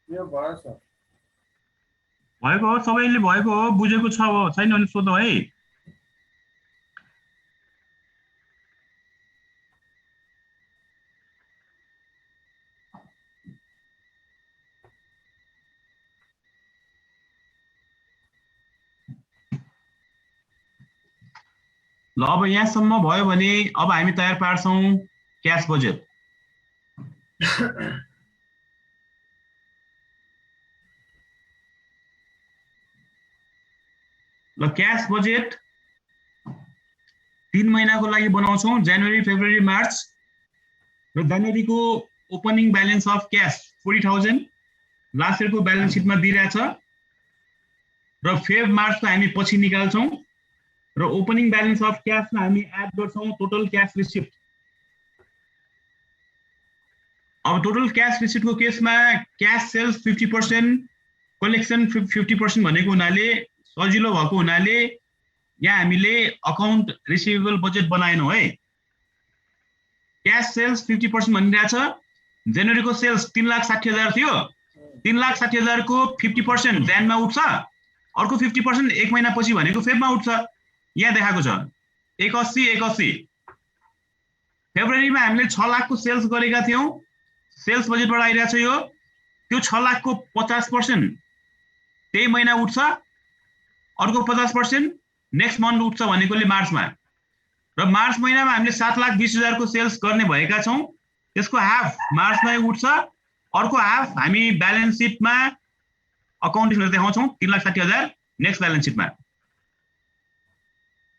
S3: यो भयो सर।
S1: भएको हो, सबैले भएको हो, बुझेको छ हो, छैन भने सोधौ है। ल अब यहाँसम्म भयो भने अब हामी तयार पार्छौं क्याश बजेट। ल क्याश बजेट 3 महिनाको लागि बनाउँछौं, जनवरी फेब्रुअरी मार्च। र जनवरीको opening balance of cash 40,000 last इयरको ब्यालेन्स सिटमा दिइरहेछ, र फेब मार्चको हामी पछि निकाल्छौं, र ओपनिङ ब्यालेन्स अफ क्याशमा हामी एड गर्छौं टोटल क्याश रिसिप्ट। अब टोटल क्याश रिसिप्टको केसमा क्याश सेल्स 50%, कलेक्सन 50% भनेको हुनाले सजिलो भएको हुनाले यहाँ हामीले अकाउन्ट रिसिभेबल बजेट बनाएनौं है। क्याश सेल्स 50% भनिरहेछ, जनवरीको सेल्स 3,60,000 थियो, 3,60,000 को 50% जनवरीमा उठ्छ, अर्को 50% एक महिना पछि भनेको फेब्रुअरीमा उठ्छ। यहाँ देखाएको छ 81,81। फेब्रुअरीमा हामीले 6 लाख को सेल्स गरेका थियौं, सेल्स बजेटबाट आइरहेछ यो, त्यो 6 लाख को 50% त्यही महिना उठ्छ, अर्को 50% नेक्स्ट मन्थ उठ्छ भनेकोले मार्चमा। र मार्च महिनामा हामीले 7,20,000 को सेल्स गर्ने भएका छौं, त्यसको हाफ मार्चमै उठ्छ, अर्को हाफ हामी ब्यालेन्स सिटमा अकाउन्टिङमा देखाउँछौं 3,60,000 नेक्स्ट ब्यालेन्स सिटमा।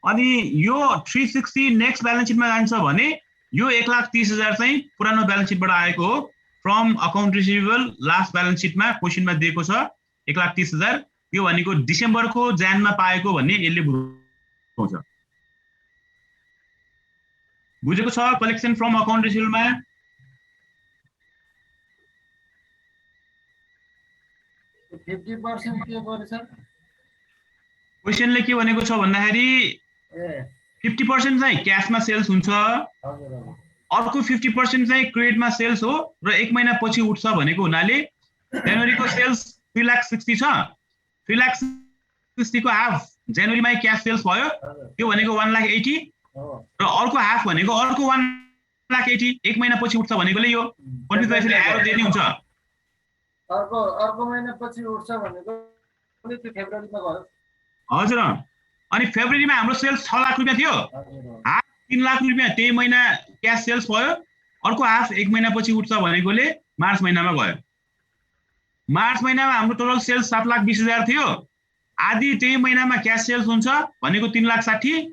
S1: अनि यो 360 नेक्स्ट ब्यालेन्स सिटमा जान्छ भने यो 1,30,000 चाहिँ पुरानो ब्यालेन्स सिटबाट आएको हो, from account receivable last balance सिटमा क्वेशनमा दिएको छ 1,30,000। यो भनेको डिसेम्बरको जानमा पाएको भन्ने यसले बुझाउँछ। बुझेको छ कलेक्सन फ्रम अकाउन्ट रिसिभेबलमा?
S3: त्यो 50% के गर्छ सर?
S1: क्वेशनले के भनेको छ भन्दाखेरि 50% चाहिँ क्याशमा सेल्स हुन्छ, अर्को 50% चाहिँ क्रेडिटमा सेल्स हो, र एक महिना पछि उठ्छ भनेको हुनाले जनवरीको सेल्स 3,60,000 छ, 3,60,000 को हाफ जनवरीमै क्याश सेल्स भयो, त्यो भनेको 1,80,000, र अर्को हाफ भनेको अर्को 1,80,000 एक महिना पछि उठ्छ भनेकोले यो कन्फ्युज भएपछि एरो दिने हुन्छ।
S3: अर्को महिना पछि उठ्छ भनेको त्यो फेब्रुअरीमा भयो।
S1: हजुर, अनि फेब्रुअरीमा हाम्रो सेल्स 6 लाख रुपैयाँ थियो, हाफ 3 लाख रुपैयाँ त्यही महिना क्याश सेल्स भयो, अर्को हाफ एक महिना पछि उठ्छ भनेकोले मार्च महिनामा गयो। मार्च महिनामा हाम्रो टोटल सेल्स 7,20,000 थियो, आधी त्यही महिनामा क्याश सेल्स हुन्छ भनेको 3,60,000,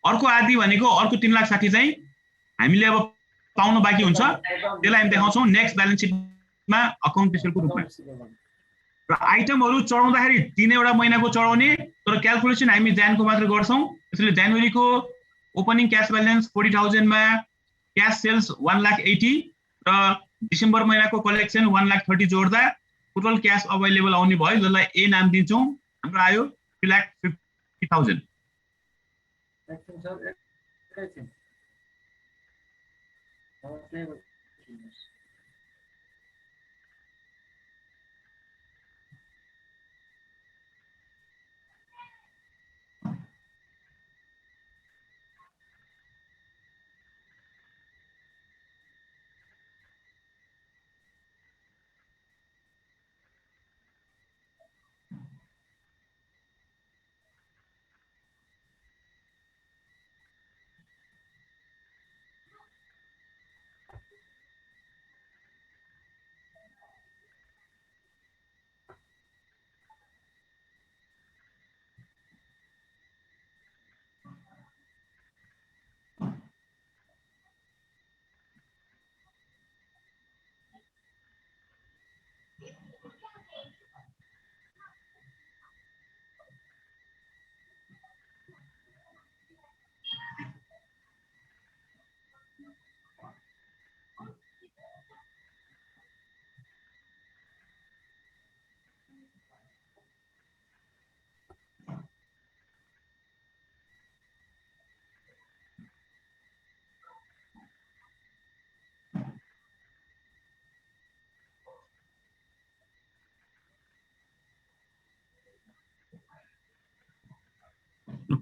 S1: अर्को आधी भनेको अर्को 3,60,000 चाहिँ हामीले अब पाउनु बाँकी हुन्छ, त्यसलाई हामी देखाउँछौं नेक्स्ट ब्यालेन्स सिटमा अकाउन्ट रिसिभेबलको रूपमा। र आइटमहरु चढाउँदाखेरि 3 वटा महिनाको चढाउने, तर क्याल्कुलेसन हामी जानको मात्र गर्छौं, त्यसैले जनवरीको ओपनिङ क्याश ब्यालेन्स 40,000 मा क्याश सेल्स 1,80,000 र डिसेम्बर महिनाको कलेक्सन 1,30,000 जोड्दा टोटल क्याश अवेलेबल आउने भयो, जसलाई ए नाम दिन्छौं, हाम्रो आयो 3,50,000।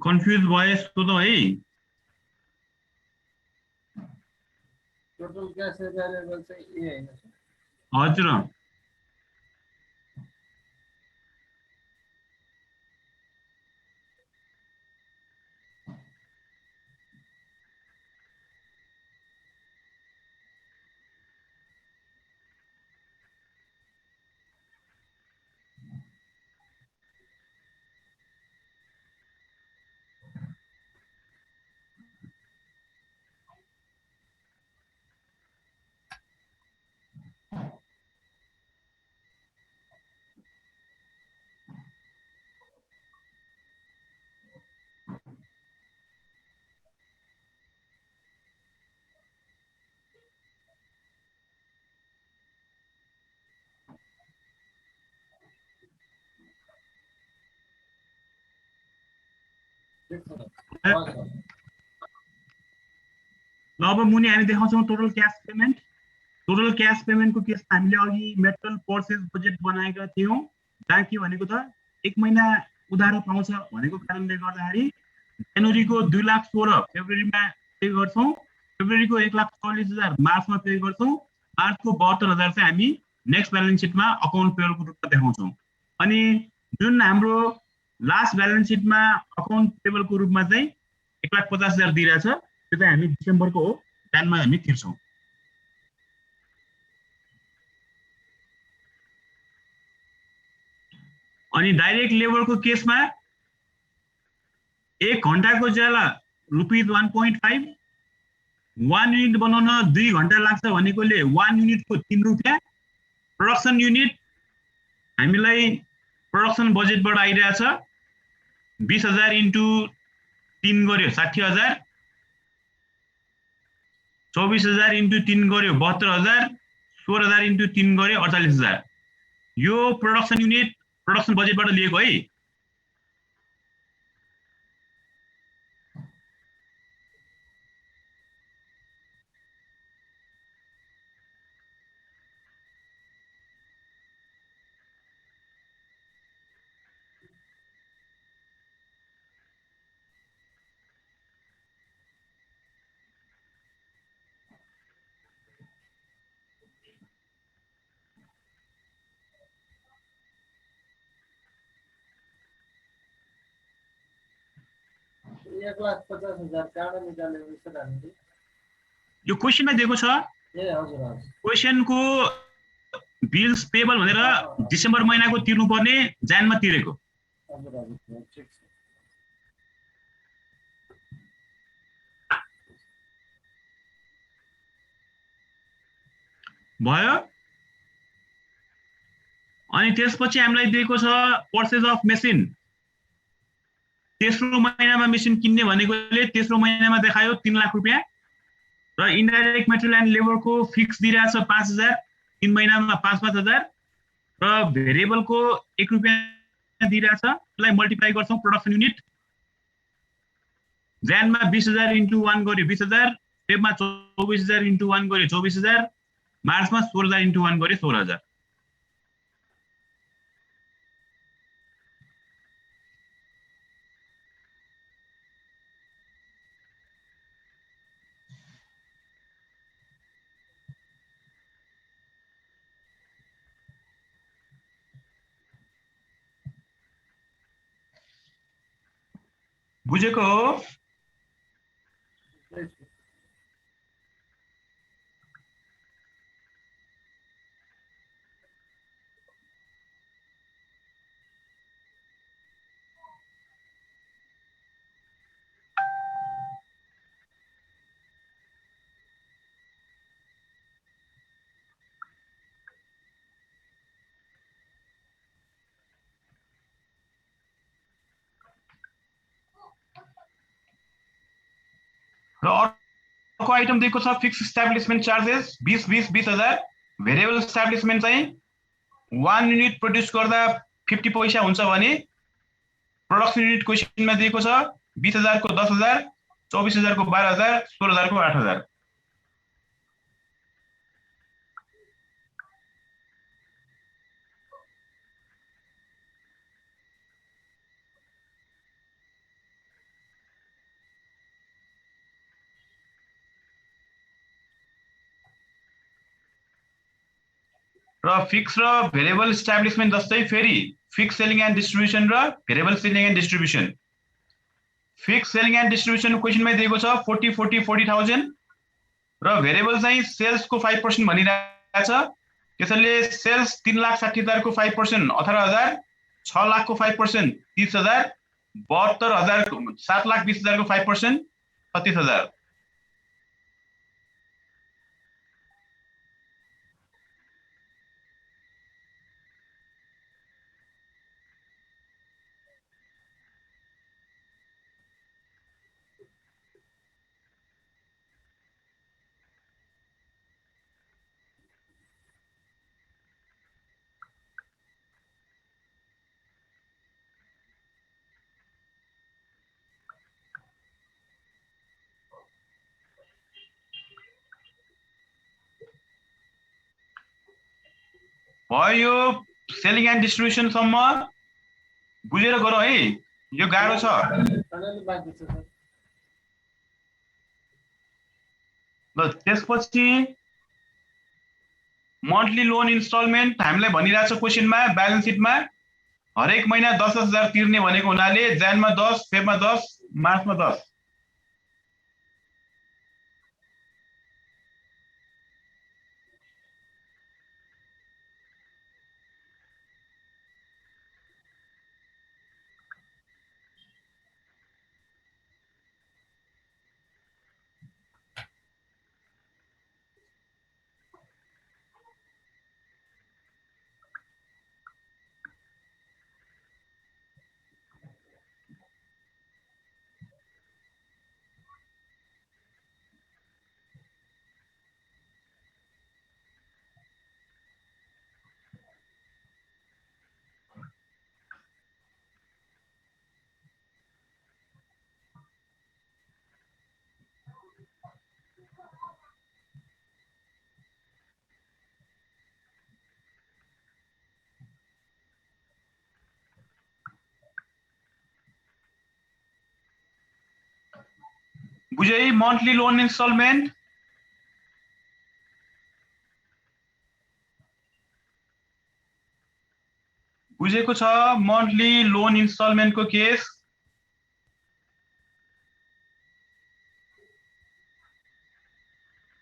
S1: कन्फ्युज भए सोधौँ है।
S3: टोटल क्यास एभाइलेबल चाहिँ ए हैन सर।
S1: हजुर
S3: ठिक छ सर। हजुर।
S1: ल अब मुनि हामी देखाउँछौँ total cash payment. Total cash पेमेन्टको केसमा हामीले अघि मेटल पर्चेज बजेट बनाएका थियौँ, जहाँ के भनेको त 1 महिना उधारो पाउँछ भनेको कारणले गर्दाखेरि जनवरीको 2,16,000 फेब्रुअरीमा पे गर्छौँ, फेब्रुअरीको 1,40,000 मार्चमा पे गर्छौँ, मार्चको 72,000 चाहिँ हामी नेक्स्ट ब्यालेन्स सिटमा अकाउन्ट पेबलको रूपमा देखाउँछौँ। अनि जुन हाम्रो लास्ट ब्यालेन्स सिटमा अकाउन्ट पेबलको रूपमा चाहिँ 1,50,000 दिइरहेछ, त्यो चाहिँ हामी डिसेम्बरको हो, टाइममा हामी तिर्छौँ। अनि डाइरेक्ट लेबरको केसमा 1 घन्टाको ज्याला ₹1.5, 1 युनिट बनाउन 2 घन्टा लाग्छ भनेकोले 1 युनिटको ₹3। प्रोडक्सन युनिट हामीलाई प्रोडक्सन बजेटबाट आइरहेछ 20,000 इन्टु 3 गर्यो 60,000, 24,000 इन्टु 3 गर्यो 72,000, 16,000 इन्टु 3 गर्यो 48,000। यो प्रोडक्सन युनिट प्रोडक्सन बजेटबाट लिएको है।
S3: ये 1,50,000 कहाँबाट निकालेको सर हामीले?
S1: यो क्वेसनमा दिएको छ।
S3: ए हजुर हजुर।
S1: क्वेसनको बिल्स पेबल भनेर डिसेम्बर महिनाको तिर्नुपर्ने जानमा तिरेको।
S3: हजुर हजुर ठिक छ।
S1: भयो। अनि त्यसपछि हामीलाई दिएको छ पर्चेज अफ मेसिन। तेस्रो महिनामा मेसिन किन्ने भनेकोले तेस्रो महिनामा देखायो 3 लाख रुपैयाँ र इन्डाइरेक्ट मेटेरियल एन्ड लेबरको फिक्स दिइरहेछ 5,000, 3 महिनामा 5,000 र भेरिएबलको 1 रुपैयाँ दिइरहेछ। त्यसलाई मल्टिप्लाई गर्छौँ प्रोडक्सन युनिट। ज्यानमा 20,000 इन्टु 1 गर्यो 20,000, फेब्रुअरीमा 24,000 इन्टु 1 गर्यो 24,000, मार्चमा 16,000 इन्टु 1 गर्यो 16,000। बुझेको हो? र अर्को आइटम दिएको छ fix establishment charges 20,000 variable establishment चाहिँ 1 युनिट प्रोड्युस गर्दा 50 पैसा हुन्छ भने प्रोडक्सन युनिट क्वेसनमा दिएको छ 20,000 को 10,000 24,000 को 12,000 16,000 को 8,000 र फिक्स र भेरिएबल इस्टाब्लिसमेन्ट जस्तै फेरि फिक्स सेलिङ एन्ड डिस्ट्रिब्युसन र variable selling and distribution fix selling and distribution क्वेसनमै दिएको छ 40,000 र भेरिएबल चाहिँ सेल्सको 5% भनिरहेछ त्यसैले सेल्स 3,60,000 को 5% 18,000 6 लाख को 5% 30,000 72,000 7,20,000 को 5% 36,000 भयो यो सेलिङ एन्ड डिस्ट्रिब्युसन सम्म बुझेर गरौँ है यो गाह्रो छ
S3: अलिअलि बाँकी छ सर।
S1: ल त्यसपछि मन्थली लोन इन्स्टलमेन्ट हामीलाई भनिरहेछ क्वेसनमा ब्यालेन्स सिटमा हरेक महिना 10,000 तिर्ने भनेको हुनाले जनवरीमा 10 फेब्रुअरीमा 10 मार्चमा 10 बुझे मन्थली लोन इन्स्टलमेन्ट बुझेको छ मन्थली लोन इन्स्टलमेन्टको केस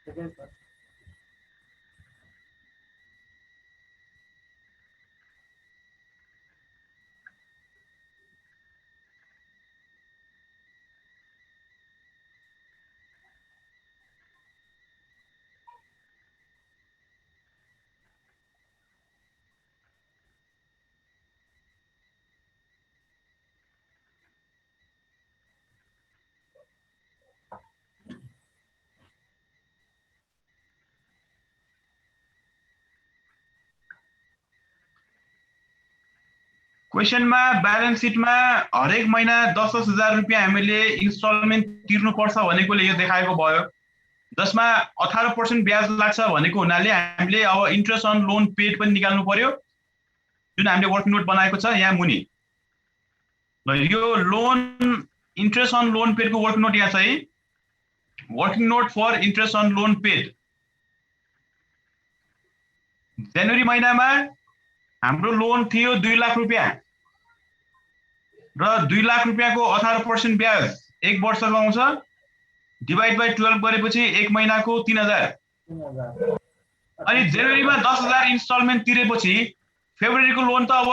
S3: ठिकै छ।
S1: क्वेसनमा ब्यालेन्स सिटमा हरेक महिना 10,000 रुपियाँ हामीले इन्स्टलमेन्ट तिर्नुपर्छ भनेकोले यो देखाएको भयो जसमा 18% ब्याज लाग्छ भनेको हुनाले हामीले अब इन्ट्रेस्ट अन लोन पेड पनि निकाल्नु पर्यो जुन हामीले वर्किङ नोट बनाएको छ यहाँ मुनि ल यो लोन इन्ट्रेस्ट अन लोन पेडको वर्किङ नोट यहाँ छ है working note for interest on loan paid जनवरी महिनामा हाम्रो लोन थियो 2 लाख रुपियाँ र 2 लाख रुपियाँको 18% ब्याज एक वर्षको आउँछ डिभाइड बाइ 12 गरेपछि एक महिनाको 3,000 अनि जनवरीमा 10,000 इन्स्टलमेन्ट तिरेपछि फेब्रुअरीको लोन त अब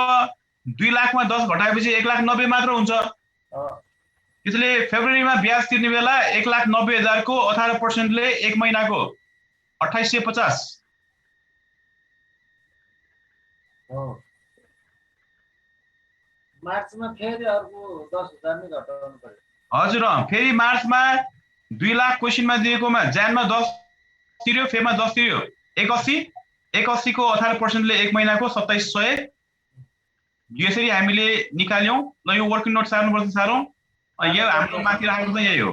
S1: 2 लाखमा 10 घटाएपछि 1,90,000 मात्र हुन्छ त्यसैले फेब्रुअरीमा ब्याज तिर्ने बेला 1,90,000 को 18% ले एक महिनाको 2,850
S3: मार्चमा फेरि अर्को 10,000 नै घटाउनु पर्यो।
S1: हजुर फेरि मार्चमा 2 लाख क्वेसनमा दिएकोमा जानमा 10 तिर्यो, फेबमा 10 तिर्यो, 81 को 18% ले 1 महिनाको 2700। यसरी हामीले निकाल्यौं। ल यो वर्किङ नोट सार्नुपर्छ, सारौं। यो हाम्रो माथि राखेको त यही हो।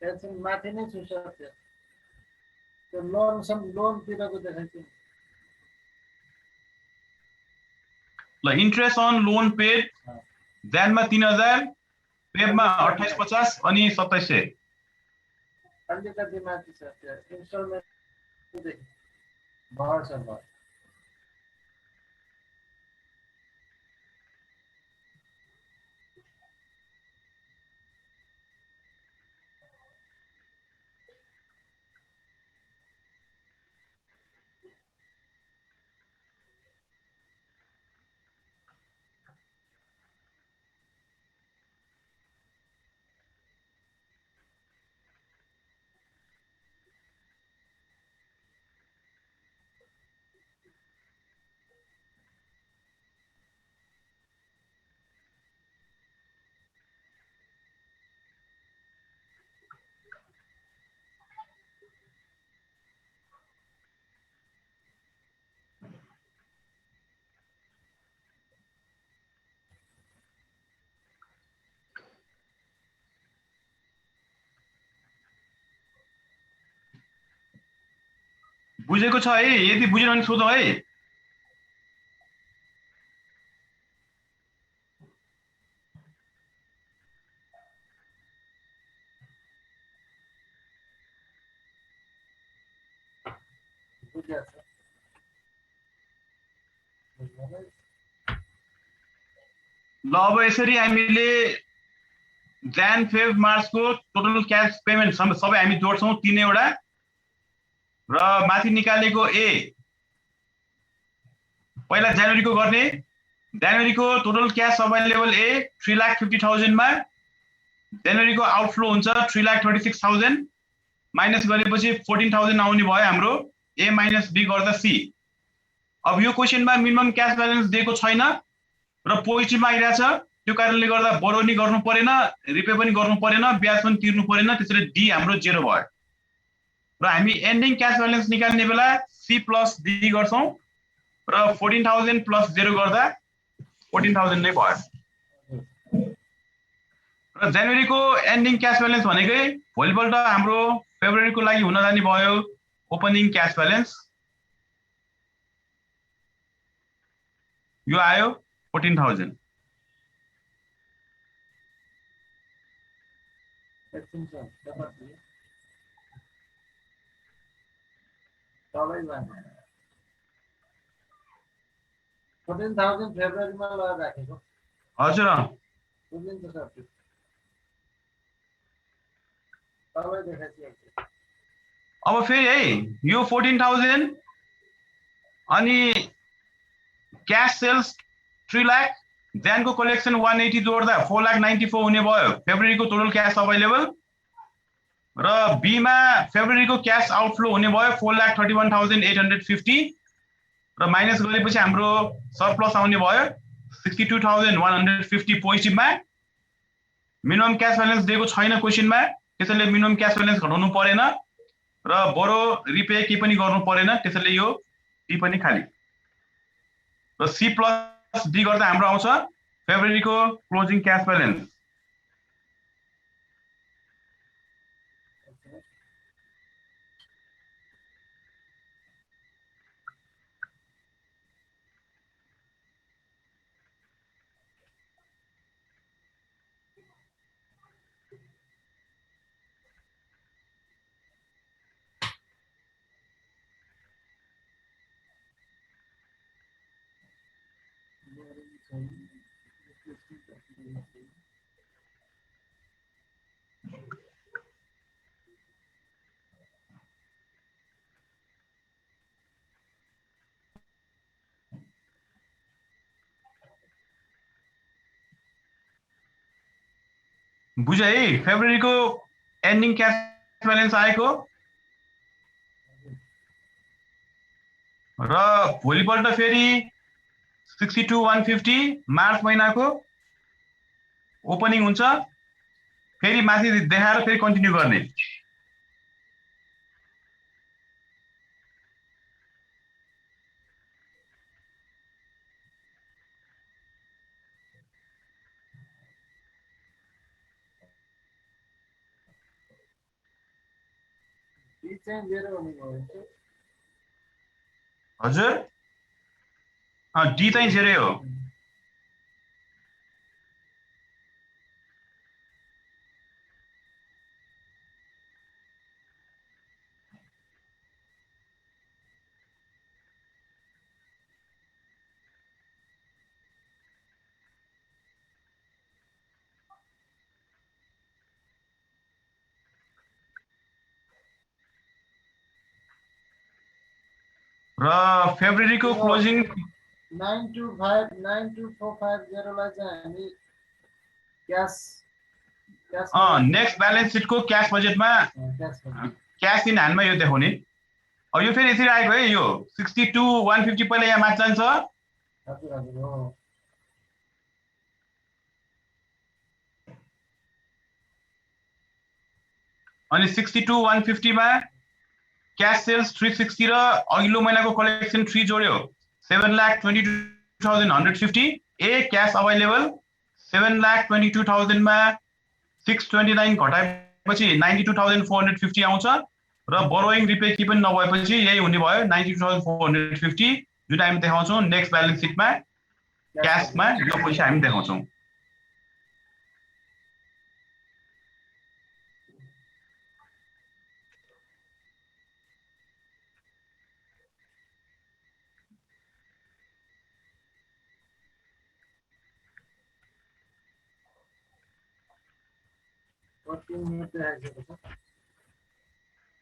S3: टेन्सन माथि नै छु सर। त्यो लोन तिरको देखाइछु।
S1: ल इन्ट्रेस्ट अन लोन पेड जानमा 3000, पेबमा 2850 अनि 2700।
S3: अलिकति माथि छ त्यो इन्स्टलमेन्ट भर्छ भयो।
S1: बुझेको छ है? यदि बुझेन भने सोधौ है। ल अब यसरी हामीले जान फेब मार्चको टोटल क्याश पेमेन्ट सबै हामी जोड्छौं 3 वटा र माथि निकालेको ए पहिला जनवरीको गर्ने। जनवरीको टोटल क्याश अवेलेबल ए 3,50,000 मा जनवरीको आउटफ्लो हुन्छ 3,36,000 माइनस गरेपछि 14,000 आउने भयो हाम्रो ए माइनस बी गर्दा सी। अब यो क्वेशनमा मिनिमम क्याश ब्यालेन्स दिएको छैन र पोजिटिभमा आइरहेछ, त्यो कारणले गर्दा बोरोनी गर्नु परेन, रिपे पनि गर्नु परेन, ब्याज पनि तिर्नु परेन, त्यसैले डी हाम्रो 0 भयो। र हामी एन्डिङ क्याश ब्यालेन्स निकाल्ने बेला सी प्लस डी गर्छौं र 14,000 प्लस 0 गर्दा 14,000 नै भयो। र जनवरीको एन्डिङ क्याश ब्यालेन्स भनेकै भोलिपल्ट हाम्रो फेब्रुअरीको लागि हुन जाने भयो ओपनिङ क्याश ब्यालेन्स। यो आयो 14,000।
S3: फेब्रुअरीमा लगाएर राखेको
S1: हजुर
S3: बुझिन्छ सर। तपाईँ देखाइदिएको
S1: अब फेरि है यो 14,000 अनि क्याश सेल्स 3 लाख, जानको कलेक्सन 180 जोड्दा 4,94,000 हुने भयो फेब्रुअरीको टोटल क्याश अवेलेबल। र बी मा फेब्रुअरीको क्याश आउटफ्लो हुने भयो 4,31,850 र माइनस गरेपछि हाम्रो सरप्लस आउने भयो 62,150 पोजिटिभमा। मिनिमम क्याश ब्यालेन्स दिएको छैन क्वेशनमा, त्यसैले मिनिमम क्याश ब्यालेन्स घटाउनु परेन र बोरो रिपे के पनि गर्नु परेन, त्यसैले यो डी पनि खाली। र सी प्लस डी गर्दा हाम्रो आउँछ फेब्रुअरीको क्लोजिङ क्याश ब्यालेन्स। बुझे है फेब्रुअरीको एन्डिङ क्याश ब्यालेन्स आएको र भोलिपल्ट फेरि 62,150 मार्च महिनाको ओपनिङ हुन्छ फेरि माथि देखाएर फेरि कन्टिन्यू गर्ने।
S3: डी चाहिँ 0 हुने भयो।
S1: हजुर डी चाहिँ 0 हो। र फेब्रुअरीको क्लोजिङ
S3: 92459245 लाई चाहिँ हामी क्याश
S1: नेक्स्ट ब्यालेन्स सिटको क्याश बजेटमा क्याश इन ह्यान्डमा यो देखाउने। अब यो फेरि यसरी आएको है, यो 62,150 पहिला यहाँ माथि जान्छ।
S3: हजुर हजुर हो।
S1: अनि 62,150 मा क्याश सेल्स 360 र अघिल्लो महिनाको कलेक्सन 3 जोड्यो 7,22,150। ए क्याश अभाइलेबल 7,22,000 मा 629 घटाएपछि 92,450 आउँछ र बोरोइङ रिपे कि पनि नभएपछि यही हुने भयो 92,450, जुन हामी देखाउँछौँ नेक्स्ट ब्यालेन्स सिटमा क्याशमा यो पैसा हामी देखाउँछौँ।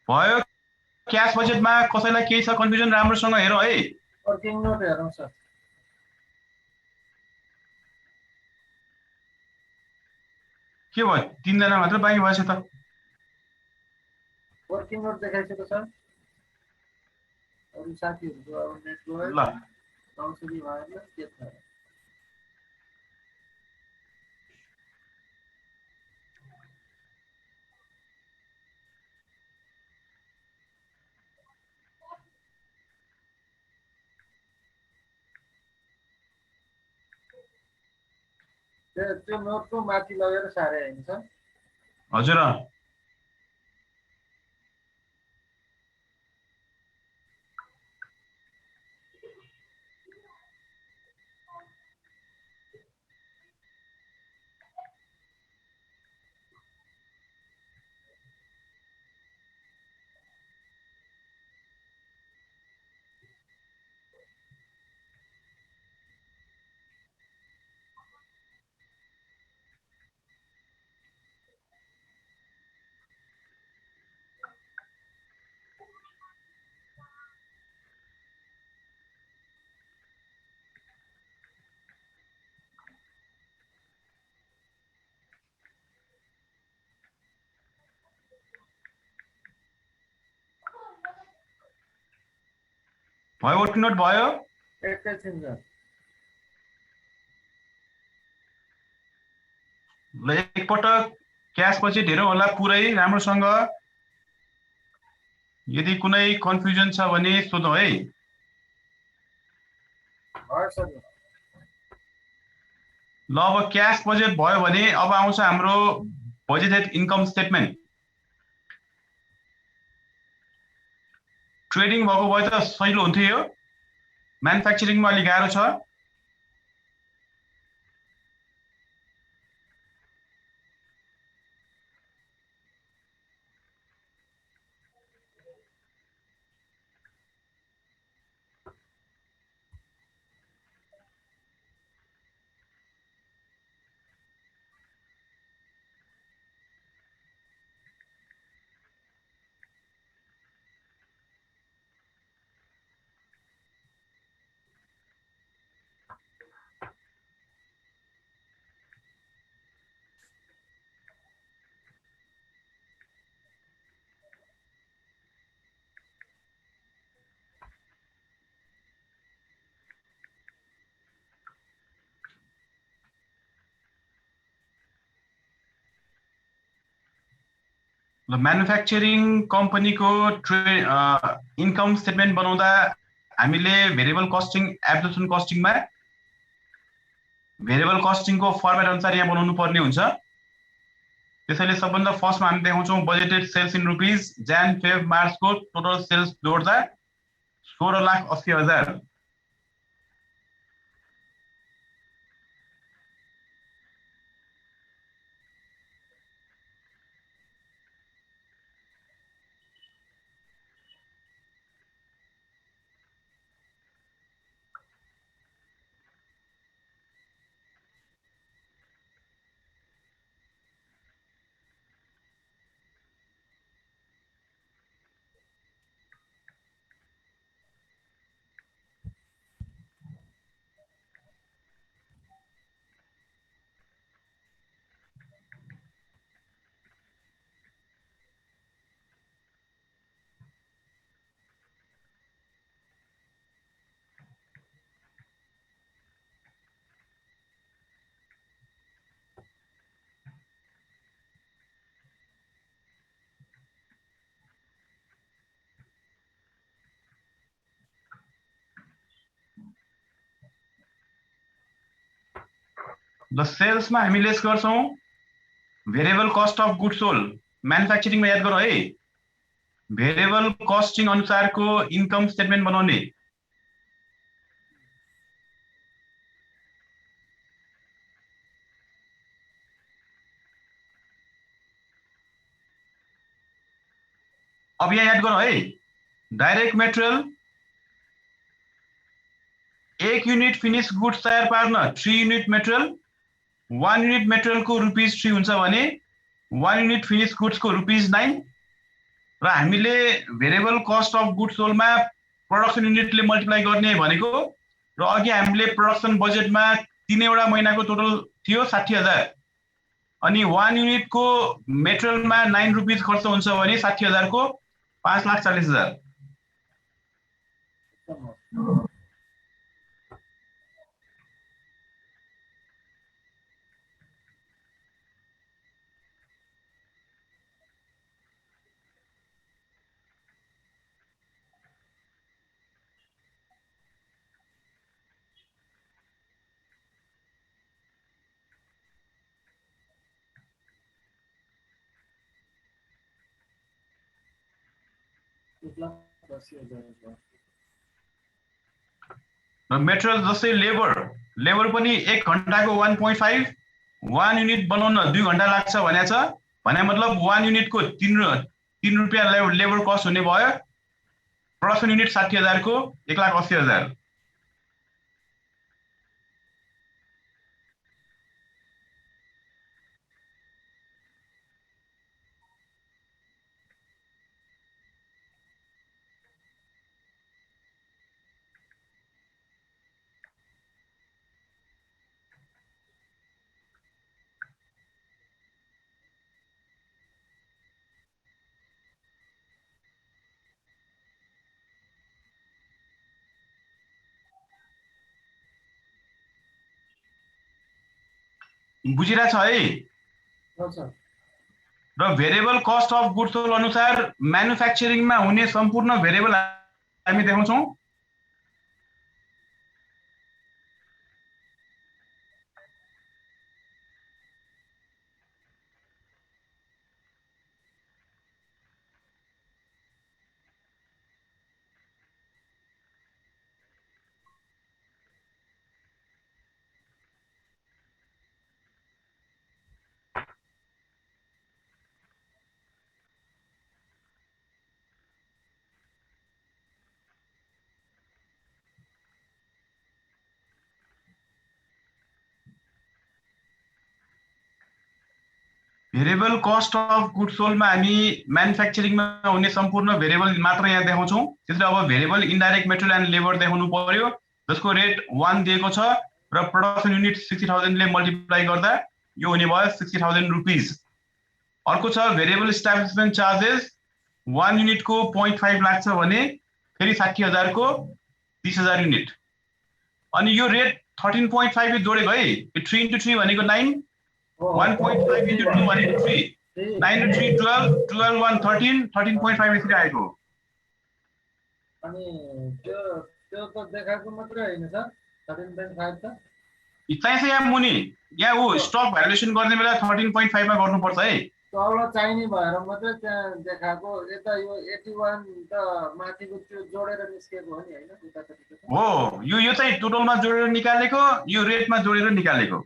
S1: भयो। क्याश बजेटमा कसैलाई केही छ कन्फ्युजन? राम्रोसँग हेरौँ है।
S3: वर्किङ नोट हेरौँ सर।
S1: के भयो, 3 जना मात्र बाँकी भएछ त।
S3: वर्किङ नोट देखाइसक्यो सर। अरू साथीहरूको अब नेट गयो
S1: ल
S3: औषधि भएन के छ। त्यो नोटको माथि लगेर सारे होइन सर?
S1: हजुर भयो। वर्किङ नोट भयो।
S3: एकैछिन सर।
S1: ल एकपटक क्याश बजेट हेरौँ होला पुरै राम्रोसँग। यदि कुनै कन्फ्युजन छ भने सोधौँ है। ल अब क्याश बजेट भयो भने अब आउँछ हाम्रो बजेटेड इन्कम स्टेटमेन्ट। ट्रेडिङ भएको भए त सजिलो हुन्थ्यो, यो म्यानुफ्याक्चरिङमा अलि गाह्रो छ। ल म्यानुफ्याक्चरिङ कम्पनीको इन्कम स्टेटमेन्ट बनाउँदा हामीले भेरिएबल कस्टिङ एब्जर्प्सन कस्टिङमा भेरिएबल कस्टिङको फर्मेट अनुसार यहाँ बनाउनु पर्ने हुन्छ। त्यसैले सबभन्दा फर्स्टमा हामी देखाउँछौँ budgeted sales in rupees Jan Feb मार्चको टोटल सेल्स जोड्दा 16,80,000। ल सेल्समा हामीले यस गर्छौँ variable cost of goods sold. म्यानुफ्याक्चरिङमा याद गरौँ है, भेरिएबल कस्टिङ अनुसारको इन्कम स्टेटमेन्ट बनाउने। अब यहाँ याद गरौँ है, direct material 1 unit finish goods तयार पार्न 3 युनिट मेटेरियल, 1 युनिट मेटेरियलको ₹3 हुन्छ भने 1 युनिट फिनिश गुड्सको ₹9। र हामीले भेरिएबल कस्ट अफ गुड्स सोल्डमा प्रोडक्सन युनिटले मल्टिप्लाई गर्ने भनेको, र अघि हामीले प्रोडक्सन बजेटमा 3 वटा महिनाको टोटल थियो 60,000, अनि 1 युनिटको मेटेरियलमा ₹9 खर्च हुन्छ भने 60,000 को 5,40,000। मेटेरियल जस्तै लेबर पनि 1 घण्टाको 1.5, 1 युनिट बनाउन 2 घण्टा लाग्छ भनेको छ, भने मतलब 1 युनिटको 3 रुपियाँ लेबर कस्ट हुने भयो। प्रोडक्सन युनिट 60,000 को 1,80,000। बुझिरहेछ है? र variable cost of goods sold अनुसार म्यानुफ्याक्चरिङमा हुने सम्पूर्ण भेरिएबल हामी देखाउँछौँ। भेरिएबल कस्ट अफ गुड्स सोल्डमा हामी म्यानुफ्याक्चरिङमा हुने सम्पूर्ण भेरिएबल मात्र यहाँ देखाउँछौँ। त्यसले अब variable indirect material and labour देखाउनु पर्यो, जसको रेट 1 दिएको छ र प्रोडक्सन युनिट 60,000 ले मल्टिप्लाई गर्दा यो हुने भयो 60,000 रुपिज। अर्को छ भेरिएबल इस्टाब्लिसमेन्ट चार्जेस, 1 युनिटको 0.5 लाग्छ भने फेरि 60,000 को 30,000 युनिट। अनि यो रेट 13.5 जोडेको है, 3 into 3 भनेको 9, 1.5 into 2 भनेको 3, 9 र 3 12 12 1 13 13.5 यसरी आएको
S3: अनि त्यो त्यो त देखाएको मात्रै होइन सर 13.5 त
S1: चाहिँ यहाँ मुनि यहाँ ऊ स्टक भ्यालुएसन गर्ने बेला 13.5 मा गर्नुपर्छ है
S3: तल चाहिने भएर मात्रै त्यहाँ देखाएको यता यो 81 त माथिको त्यो जोडेर निस्केको हो नि होइन उतापट्टिको
S1: हो यो चाहिँ टोटलमा जोडेर निकालेको यो रेटमा जोडेर निकालेको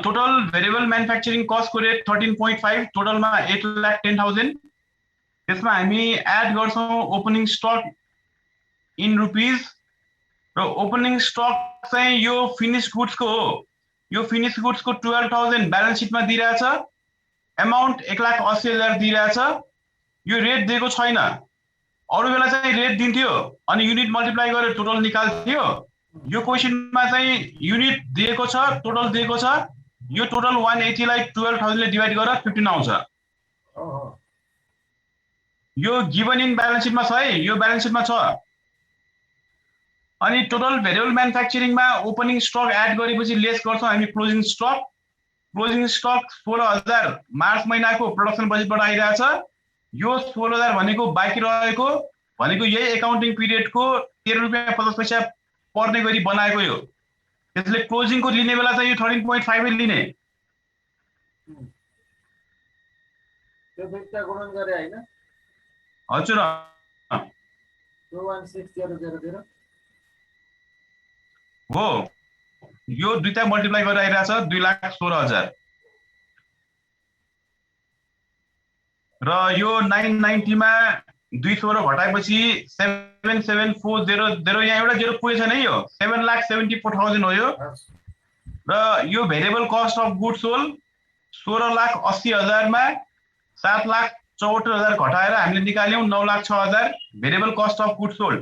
S1: टोटल भेरिएबल म्यानुफ्याक्चरिङ कस्टको रेट 13.5 टोटलमा 8,10,000 त्यसमा हामी एड गर्छौं ओपनिङ स्टक इन रुपीज र ओपनिङ स्टक चाहिँ यो फिनिश गुड्सको हो यो फिनिश गुड्सको 12,000 ब्यालेन्स सिटमा दिइरहेछ अमाउन्ट 1,80,000 दिइरहेछ यो रेट दिएको छैन अरु बेला चाहिँ रेट दिन्थ्यो अनि युनिट मल्टिप्लाई गरेर टोटल निकाल्थ्यो यो क्वेशनमा चाहिँ युनिट दिएको छ टोटल दिएको छ यो टोटल 180 लाई 12,000 ले डिवाइड गरेर 15 आउँछ यो गिवन इन ब्यालेन्स सिटमा छ है यो ब्यालेन्स सिटमा छ अनि टोटल भेरिएबल म्यानुफ्याक्चरिङमा ओपनिङ स्टक एड गरेपछि लेस गर्छौं हामी क्लोजिङ स्टक 16,000 मार्च महिनाको प्रोडक्सन बजेटबाट आइरहेछ यो 16,000 भनेको बाँकी रहेको भनेको यही एकाउन्टिङ पिरियडको 13 रुपैयाँ 50 पैसा पर्ने गरी बनाएको यो त्यसले क्लोजिङको लिने बेला चाहिँ यो 13.5 लिने
S3: त्यो दुईटा गुणन गरे हैन
S1: हजुर
S3: 216,000
S1: हो यो दुईटा मल्टिप्लाई गरेर आइरहेछ 2,16,000 र यो 990 मा 216 घटाएपछि 77,400 यहाँ एउटा जेरो पुगेछ नै यो 7,74,000 हो यो र यो variable cost of goods sold 16,80,000 मा 7,74,000 घटाएर हामीले निकाल्यौं 9,06,000 variable cost of goods sold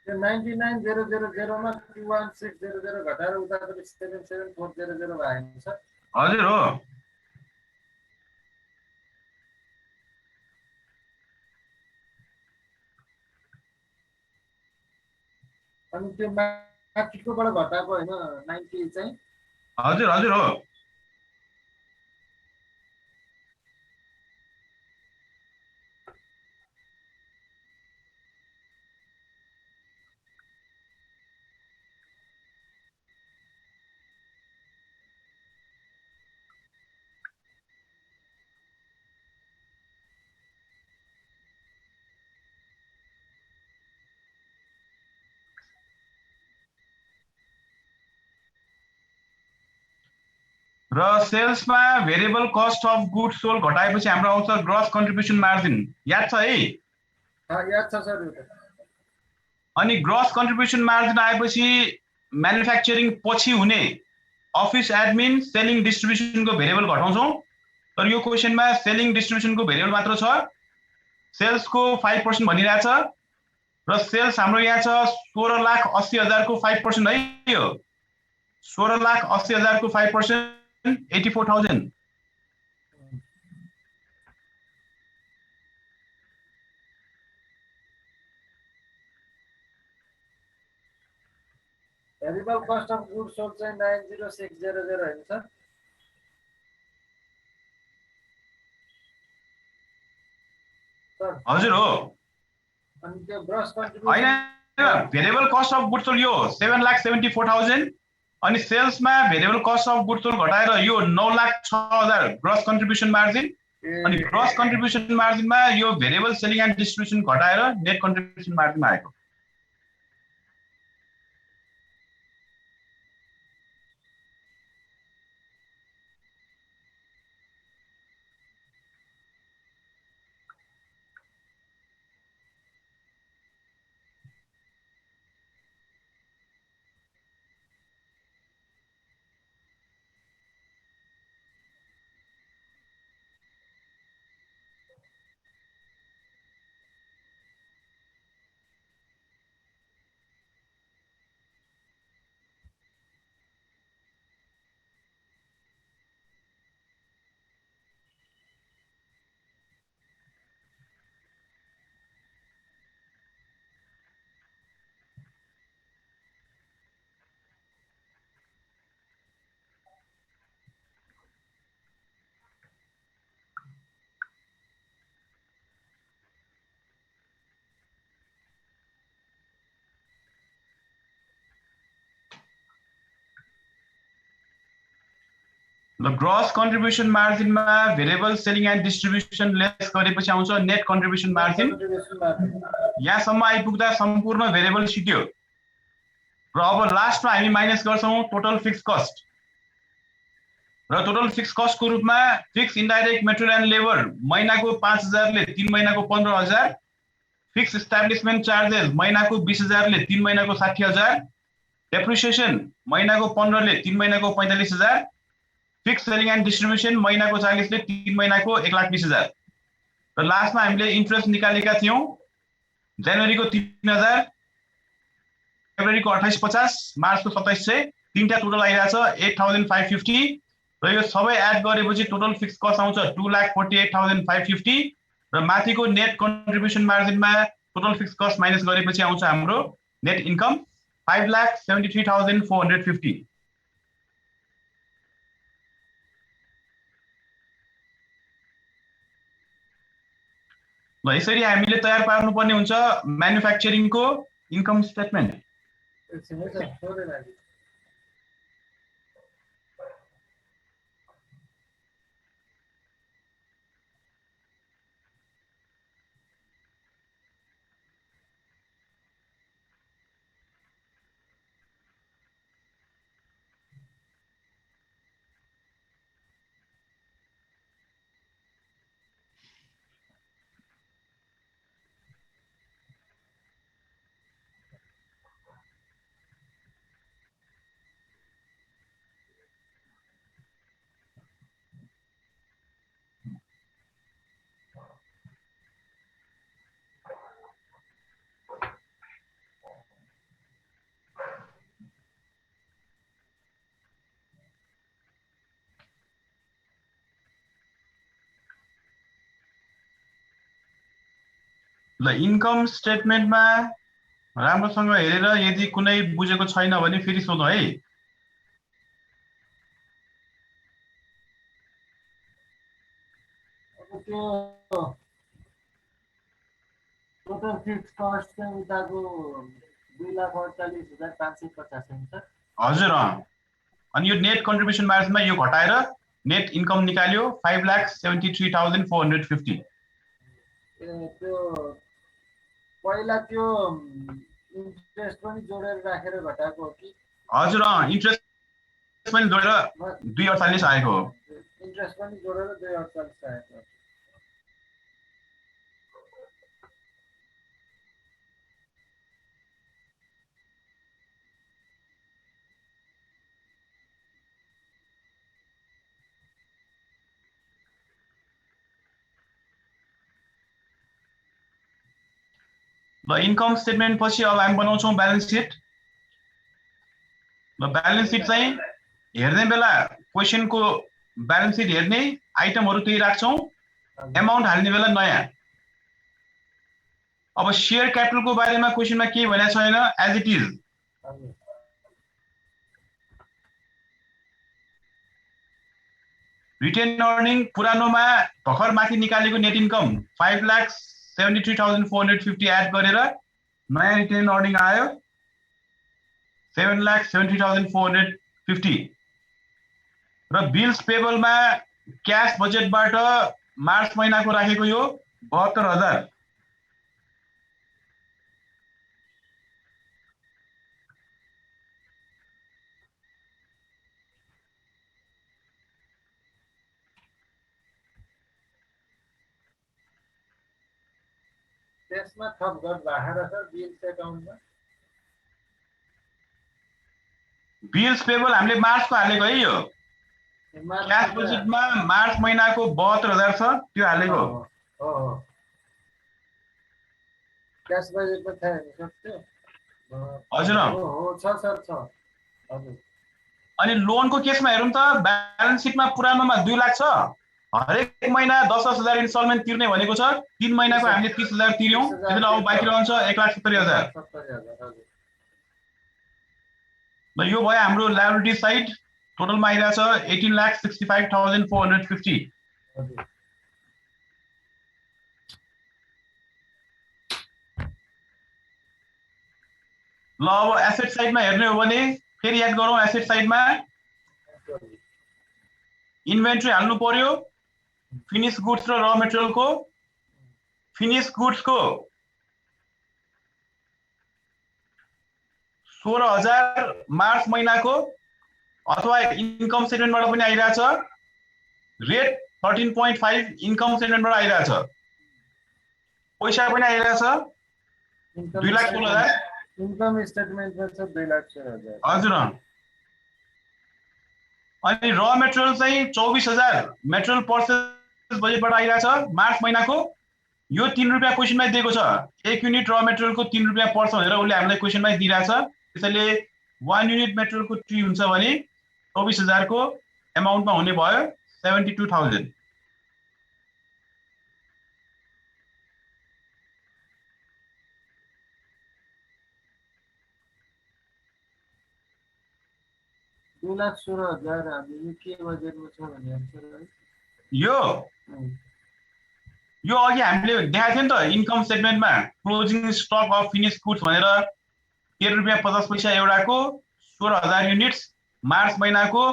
S3: त्यो 99,000 मा 216,000 घटाएर उतापट्टि 77,400 भएको छ
S1: हजुर हो
S3: अनि त्यो माथिकोबाट घटाएको हैन 90 चाहिँ
S1: हजुर हजुर हो र सेल्समा variable cost of goods sold घटाएपछि हाम्रो आउँछ ग्रस कन्ट्रिब्युसन मार्जिन याद छ है
S3: याद छ सर
S1: अनि ग्रस कन्ट्रिब्युसन मार्जिन आएपछि म्यानुफ्याक्चरिङ पछि हुने अफिस एडमिन सेलिङ डिस्ट्रिब्युसनको भेरिएबल घटाउँछौं तर यो क्वेशनमा सेलिङ डिस्ट्रिब्युसनको भेरिएबल मात्र छ सेल्सको 5% भनिरहेछ र सेल्स हाम्रो यहाँ छ 16,80,000 को 5% है यो 16,80,000 को 5% 84,000
S3: variable cost of goods sold चाहिँ 90600 हैन सर? सर
S1: हजुर हो
S3: अनि त्यो ग्रस
S1: होइन
S3: contribution
S1: variable cost of goods sold यो 7,74,000 अनि सेल्समा variable cost of goods sold घटाएर यो 9,06,000 ग्रस कन्ट्रिब्युसन मार्जिन अनि ग्रस कन्ट्रिब्युसन मार्जिनमा यो भेरिएबल सेलिङ एन्ड डिस्ट्रिब्युसन घटाएर नेट कन्ट्रिब्युसन मार्जिन आएको। ल ग्रस कन्ट्रिब्युसन मार्जिनमा variable selling and distribution less गरेपछि आउँछ नेट कन्ट्रिब्युसन मार्जिन। यहाँसम्म आइपुग्दा सम्पूर्ण भेरिएबल सिट्यो र अब लास्टमा हामी माइनस गर्छौं टोटल फिक्स कस्ट र टोटल फिक्स कस्टको रूपमा fix indirect material and labour महिनाको 5,000 ले 3 महिनाको 15,000, फिक्स इस्टाब्लिशमेन्ट चार्जेस महिनाको 20,000 ले 3 महिनाको 60,000, डेप्रिसिएसन महिनाको 15 ले 3 महिनाको 45,000, फिक्स सेलिङ एन्ड डिस्ट्रिब्युसन महिनाको 40 ले 3 महिनाको 1,20,000 र लास्टमा हामीले इन्ट्रेस्ट निकालेका थियौं जनवरीको 3,000, फेब्रुअरीको 2850, मार्चको 2700, तीनटा टोटल आइराछ 8,550 र यो सबै एड गरेपछि टोटल फिक्स कस्ट आउँछ 2,48,550 र माथिको नेट कन्ट्रिब्युसन मार्जिनमा टोटल फिक्स कस्ट माइनस गरेपछि आउँछ हाम्रो नेट इन्कम 5,73,450। ल यसरी हामीले तयार पार्नुपर्ने हुन्छ म्यानुफ्याक्चरिङको इन्कम स्टेटमेन्ट।
S3: एकछिन है सर, थोरै लाग्यो।
S1: ल इन्कम स्टेटमेन्टमा राम्रोसँग हेरेर यदि कुनै बुझेको छैन भने फेरि सोधौँ है।
S3: अब त्यो टोटल फिक्स कस्ट चाहिँ उताको 2,48,550 नि सर।
S1: हजुर अनि यो नेट कन्ट्रिब्युसन मार्जिनमा यो घटाएर नेट इन्कम निकाल्यो 5,73,450।
S3: त्यो पहिला त्यो इन्ट्रेस्ट पनि जोडेर राखेर घटाएको हो कि?
S1: हजुर इन्ट्रेस्ट पनि जोडेर 2,48 आएको हो।
S3: इन्ट्रेस्ट पनि जोडेर 2,48 आएको हो।
S1: ल इन्कम स्टेटमेन्ट पछि अब हामी बनाउँछौँ ब्यालेन्स सिट। ल ब्यालेन्स सिट चाहिँ हेर्ने बेला क्वेसनको ब्यालेन्स सिट हेर्ने आइटमहरु त्यही राख्छौँ, एमाउन्ट हाल्ने बेला नयाँ। अब शेयर क्यापिटलको बारेमा क्वेसनमा केही भनेको छैन, as it is. Retain earning पुरानोमा भर्खर माथि निकालेको नेट इन्कम 5,73,450 एड गरेर नयाँ रिटेन अर्निङ आयो 7,70,450 र बिल्स पेबलमा क्याश बजेटबाट मार्च महिनाको राखेको यो 72,000
S3: त्यसमा थप गट बाहेर छ बिल्स एकाउन्टमा
S1: बिल्स पेबल हामीले मार्चको हालेको है यो क्याश बजेटमा मार्च महिनाको 72,000 छ त्यो हालेको
S3: हो क्याश बजेटमा थाहा हुन सक्छ
S1: हजुर
S3: हो छ सर छ हजुर
S1: अनि लोनको केसमा हेरौँ त ब्यालेन्स सिटमा पुरानोमा 2 लाख छ हरेक महिना 10,000 इन्स्टलमेन्ट तिर्ने भनेको छ 3 महिनाको हामीले 30,000 तिर्यौं त्यसैले अब बाँकी रहन्छ 1,70,000 र यो भयो हाम्रो लायबिलिटी साइड टोटलमा आइरहेछ 18,65,450 ल अब एसेट साइडमा हेर्ने हो भने फेरि याद गरौँ एसेट साइडमा इन्भेन्ट्री हाल्नु पर्यो फिनिश गुड्स र र मेटेरियलको फिनिश गुड्सको 16,000 मार्च महिनाको अथवा इन्कम स्टेटमेन्टबाट पनि आइरहेछ रेट 13.5 इन्कम स्टेटमेन्टबाट आइरहेछ पैसा पनि आइरहेछ 2,16,000
S3: इन्कम स्टेटमेन्टमा छ 2,16,000
S1: हजुर अनि र मेटेरियल चाहिँ 24,000 मेटेरियल पर्चेज बजेटबाट आइरहेछ मार्च महिनाको यो 3 रुपैयाँ क्वेसनमा दिएको छ 1 युनिट र मेटेरियलको 3 रुपैयाँ पर्छ भनेर उले हामीलाई क्वेसनमा दिइरहेछ त्यसैले 1 युनिट मेटेरियलको ट्री हुन्छ भने 24,000 को अमाउन्टमा हुने भयो 72,000
S3: 2,16,000 हामी के बजेटमा छ भने आन्सर है
S1: यो अघि हामीले देखाएको थियो नि त इन्कम स्टेटमेन्टमा closing stock of finish goods भनेर 13 रुपैयाँ 50 पैसा एउटाको 16,000 युनिट्स मार्च महिनाको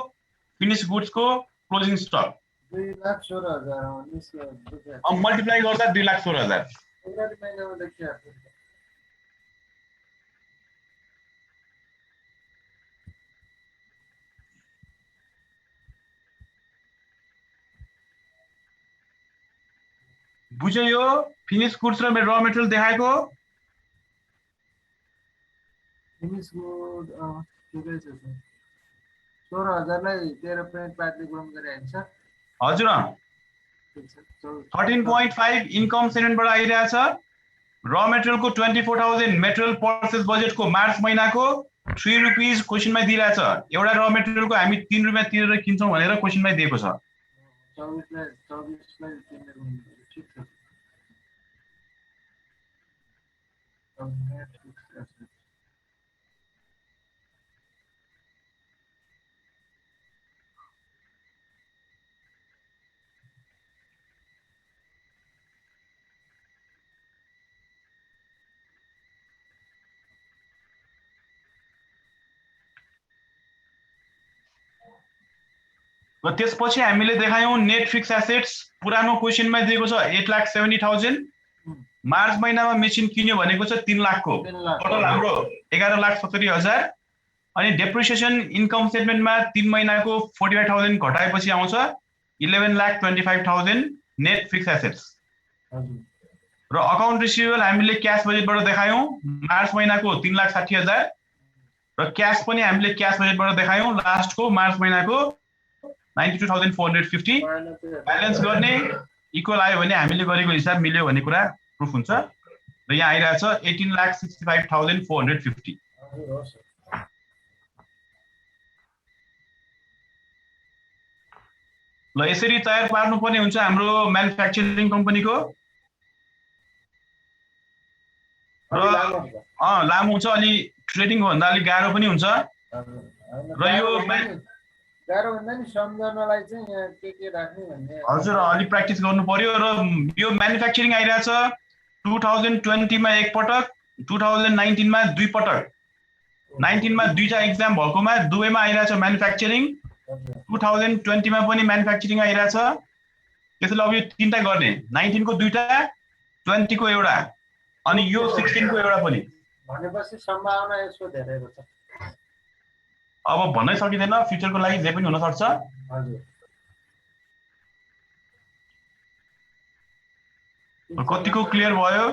S1: फिनिश गुड्सको क्लोजिङ स्टक
S3: 2,16,000
S1: अब मल्टिप्लाई गर्दा 2,16,000
S3: फेब्रुअरी महिनामा देखिया
S1: बुझ्यो यो फिनिश गुड्स र र मेटेरियल देखाएको
S3: फिनिश गुड ठिकै छ सर 16,000 लाई 13.5 ले गुणन गरे हुन्छ
S1: हजुर 13.5 इन्कम स्टेटमेन्टबाट आइरहेछ र मेटेरियलको 24,000 मेटेरियल पर्चेज बजेटको मार्च महिनाको 3 रुपीज क्वेसनमा दिइरहेछ एउटा र मेटेरियलको हामी 3 रुपैयाँ तिरेर किन्छौं भनेर क्वेसनमा दिएको छ
S3: 24 लाई 3 ले ठीक छ
S1: र त्यसपछि हामीले देखायौं नेट फिक्स एसेट्स पुरानो क्वेसनमा दिएको छ 8,70,000 मार्च महिनामा मेसिन किन्यो भनेको छ 3 लाखको टोटल हाम्रो 11,70,000 अनि डेप्रिसिएसन इन्कम स्टेटमेन्टमा 3 महिनाको 45,000 घटाएपछि आउँछ 11,25,000 नेट फिक्स एसेट्स र अकाउन्ट रिसिभेबल हामीले क्याश बजेटबाट देखायौं मार्च महिनाको 3,60,000 र क्याश पनि हामीले क्याश बजेटबाट देखायौं लास्टको मार्च महिनाको 92,450 ब्यालेन्स गर्ने इक्वल आयो भने हामीले गरेको हिसाब मिल्यो भन्ने कुरा प्रुफ हुन्छ र यहाँ आइरहेछ 18,65,450 ल यसरी तयार पार्नु पर्ने हुन्छ हाम्रो म्यानुफ्याक्चरिङ कम्पनीको र लामो हुन्छ अलि ट्रेडिङ भन्दा अलि गाह्रो पनि हुन्छ र यो
S3: गाह्रो भन्दा नि सम्झनालाई चाहिँ यहाँ के राख्ने भन्ने
S1: हजुर अलि प्र्याक्टिस गर्नु पर्यो र यो म्यानुफ्याक्चरिङ आइरहेछ 2020 मा एकपटक 2019 मा दुई पटक 19 मा दुईटा एक्जाम भएकोमा दुवैमा आइरहेछ म्यानुफ्याक्चरिङ 2020 मा पनि म्यानुफ्याक्चरिङ आइरहेछ त्यसैले अब यो तीनटा गर्ने 19 को दुईटा 20 को एउटा अनि यो 16 को एउटा पनि
S3: भनेपछि सम्भावना यसको धेरै छ
S1: अब भन्नै सकिँदैन फ्युचरको लागि जे पनि हुन सक्छ
S3: हजुर
S1: कतिको क्लियर भयो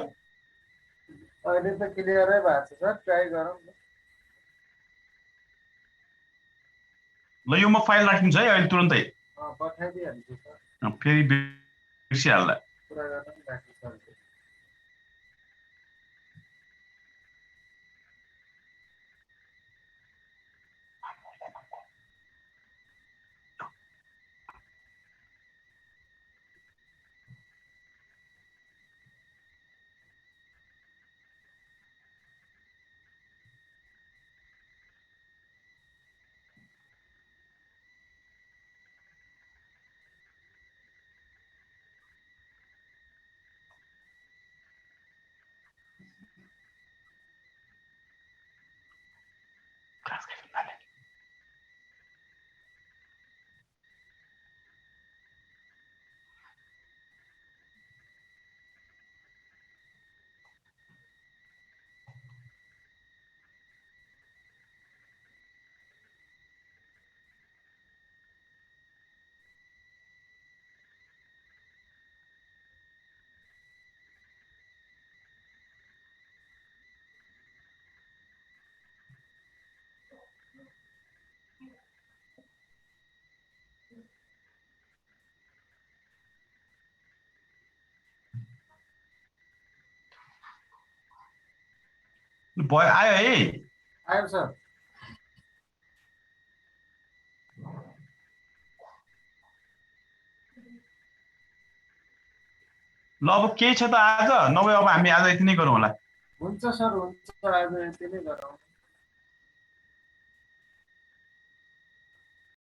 S3: अहिले त क्लियरै भएको छ सर ट्राई गरौँ न
S1: ल यो म फाइल राखिदिन्छु है अहिले तुरुन्तै
S3: पठाइदिइहाल्छु सर
S1: फेरि बिर्सिहाल्ला
S3: कुरा गर्न नि बाँकी छ
S1: भयो आयो है
S3: आयो सर
S1: ल अब केही छ त आज नभए अब हामी आज यति नै गरौँ होला
S3: हुन्छ सर हुन्छ आज यति नै गरौँ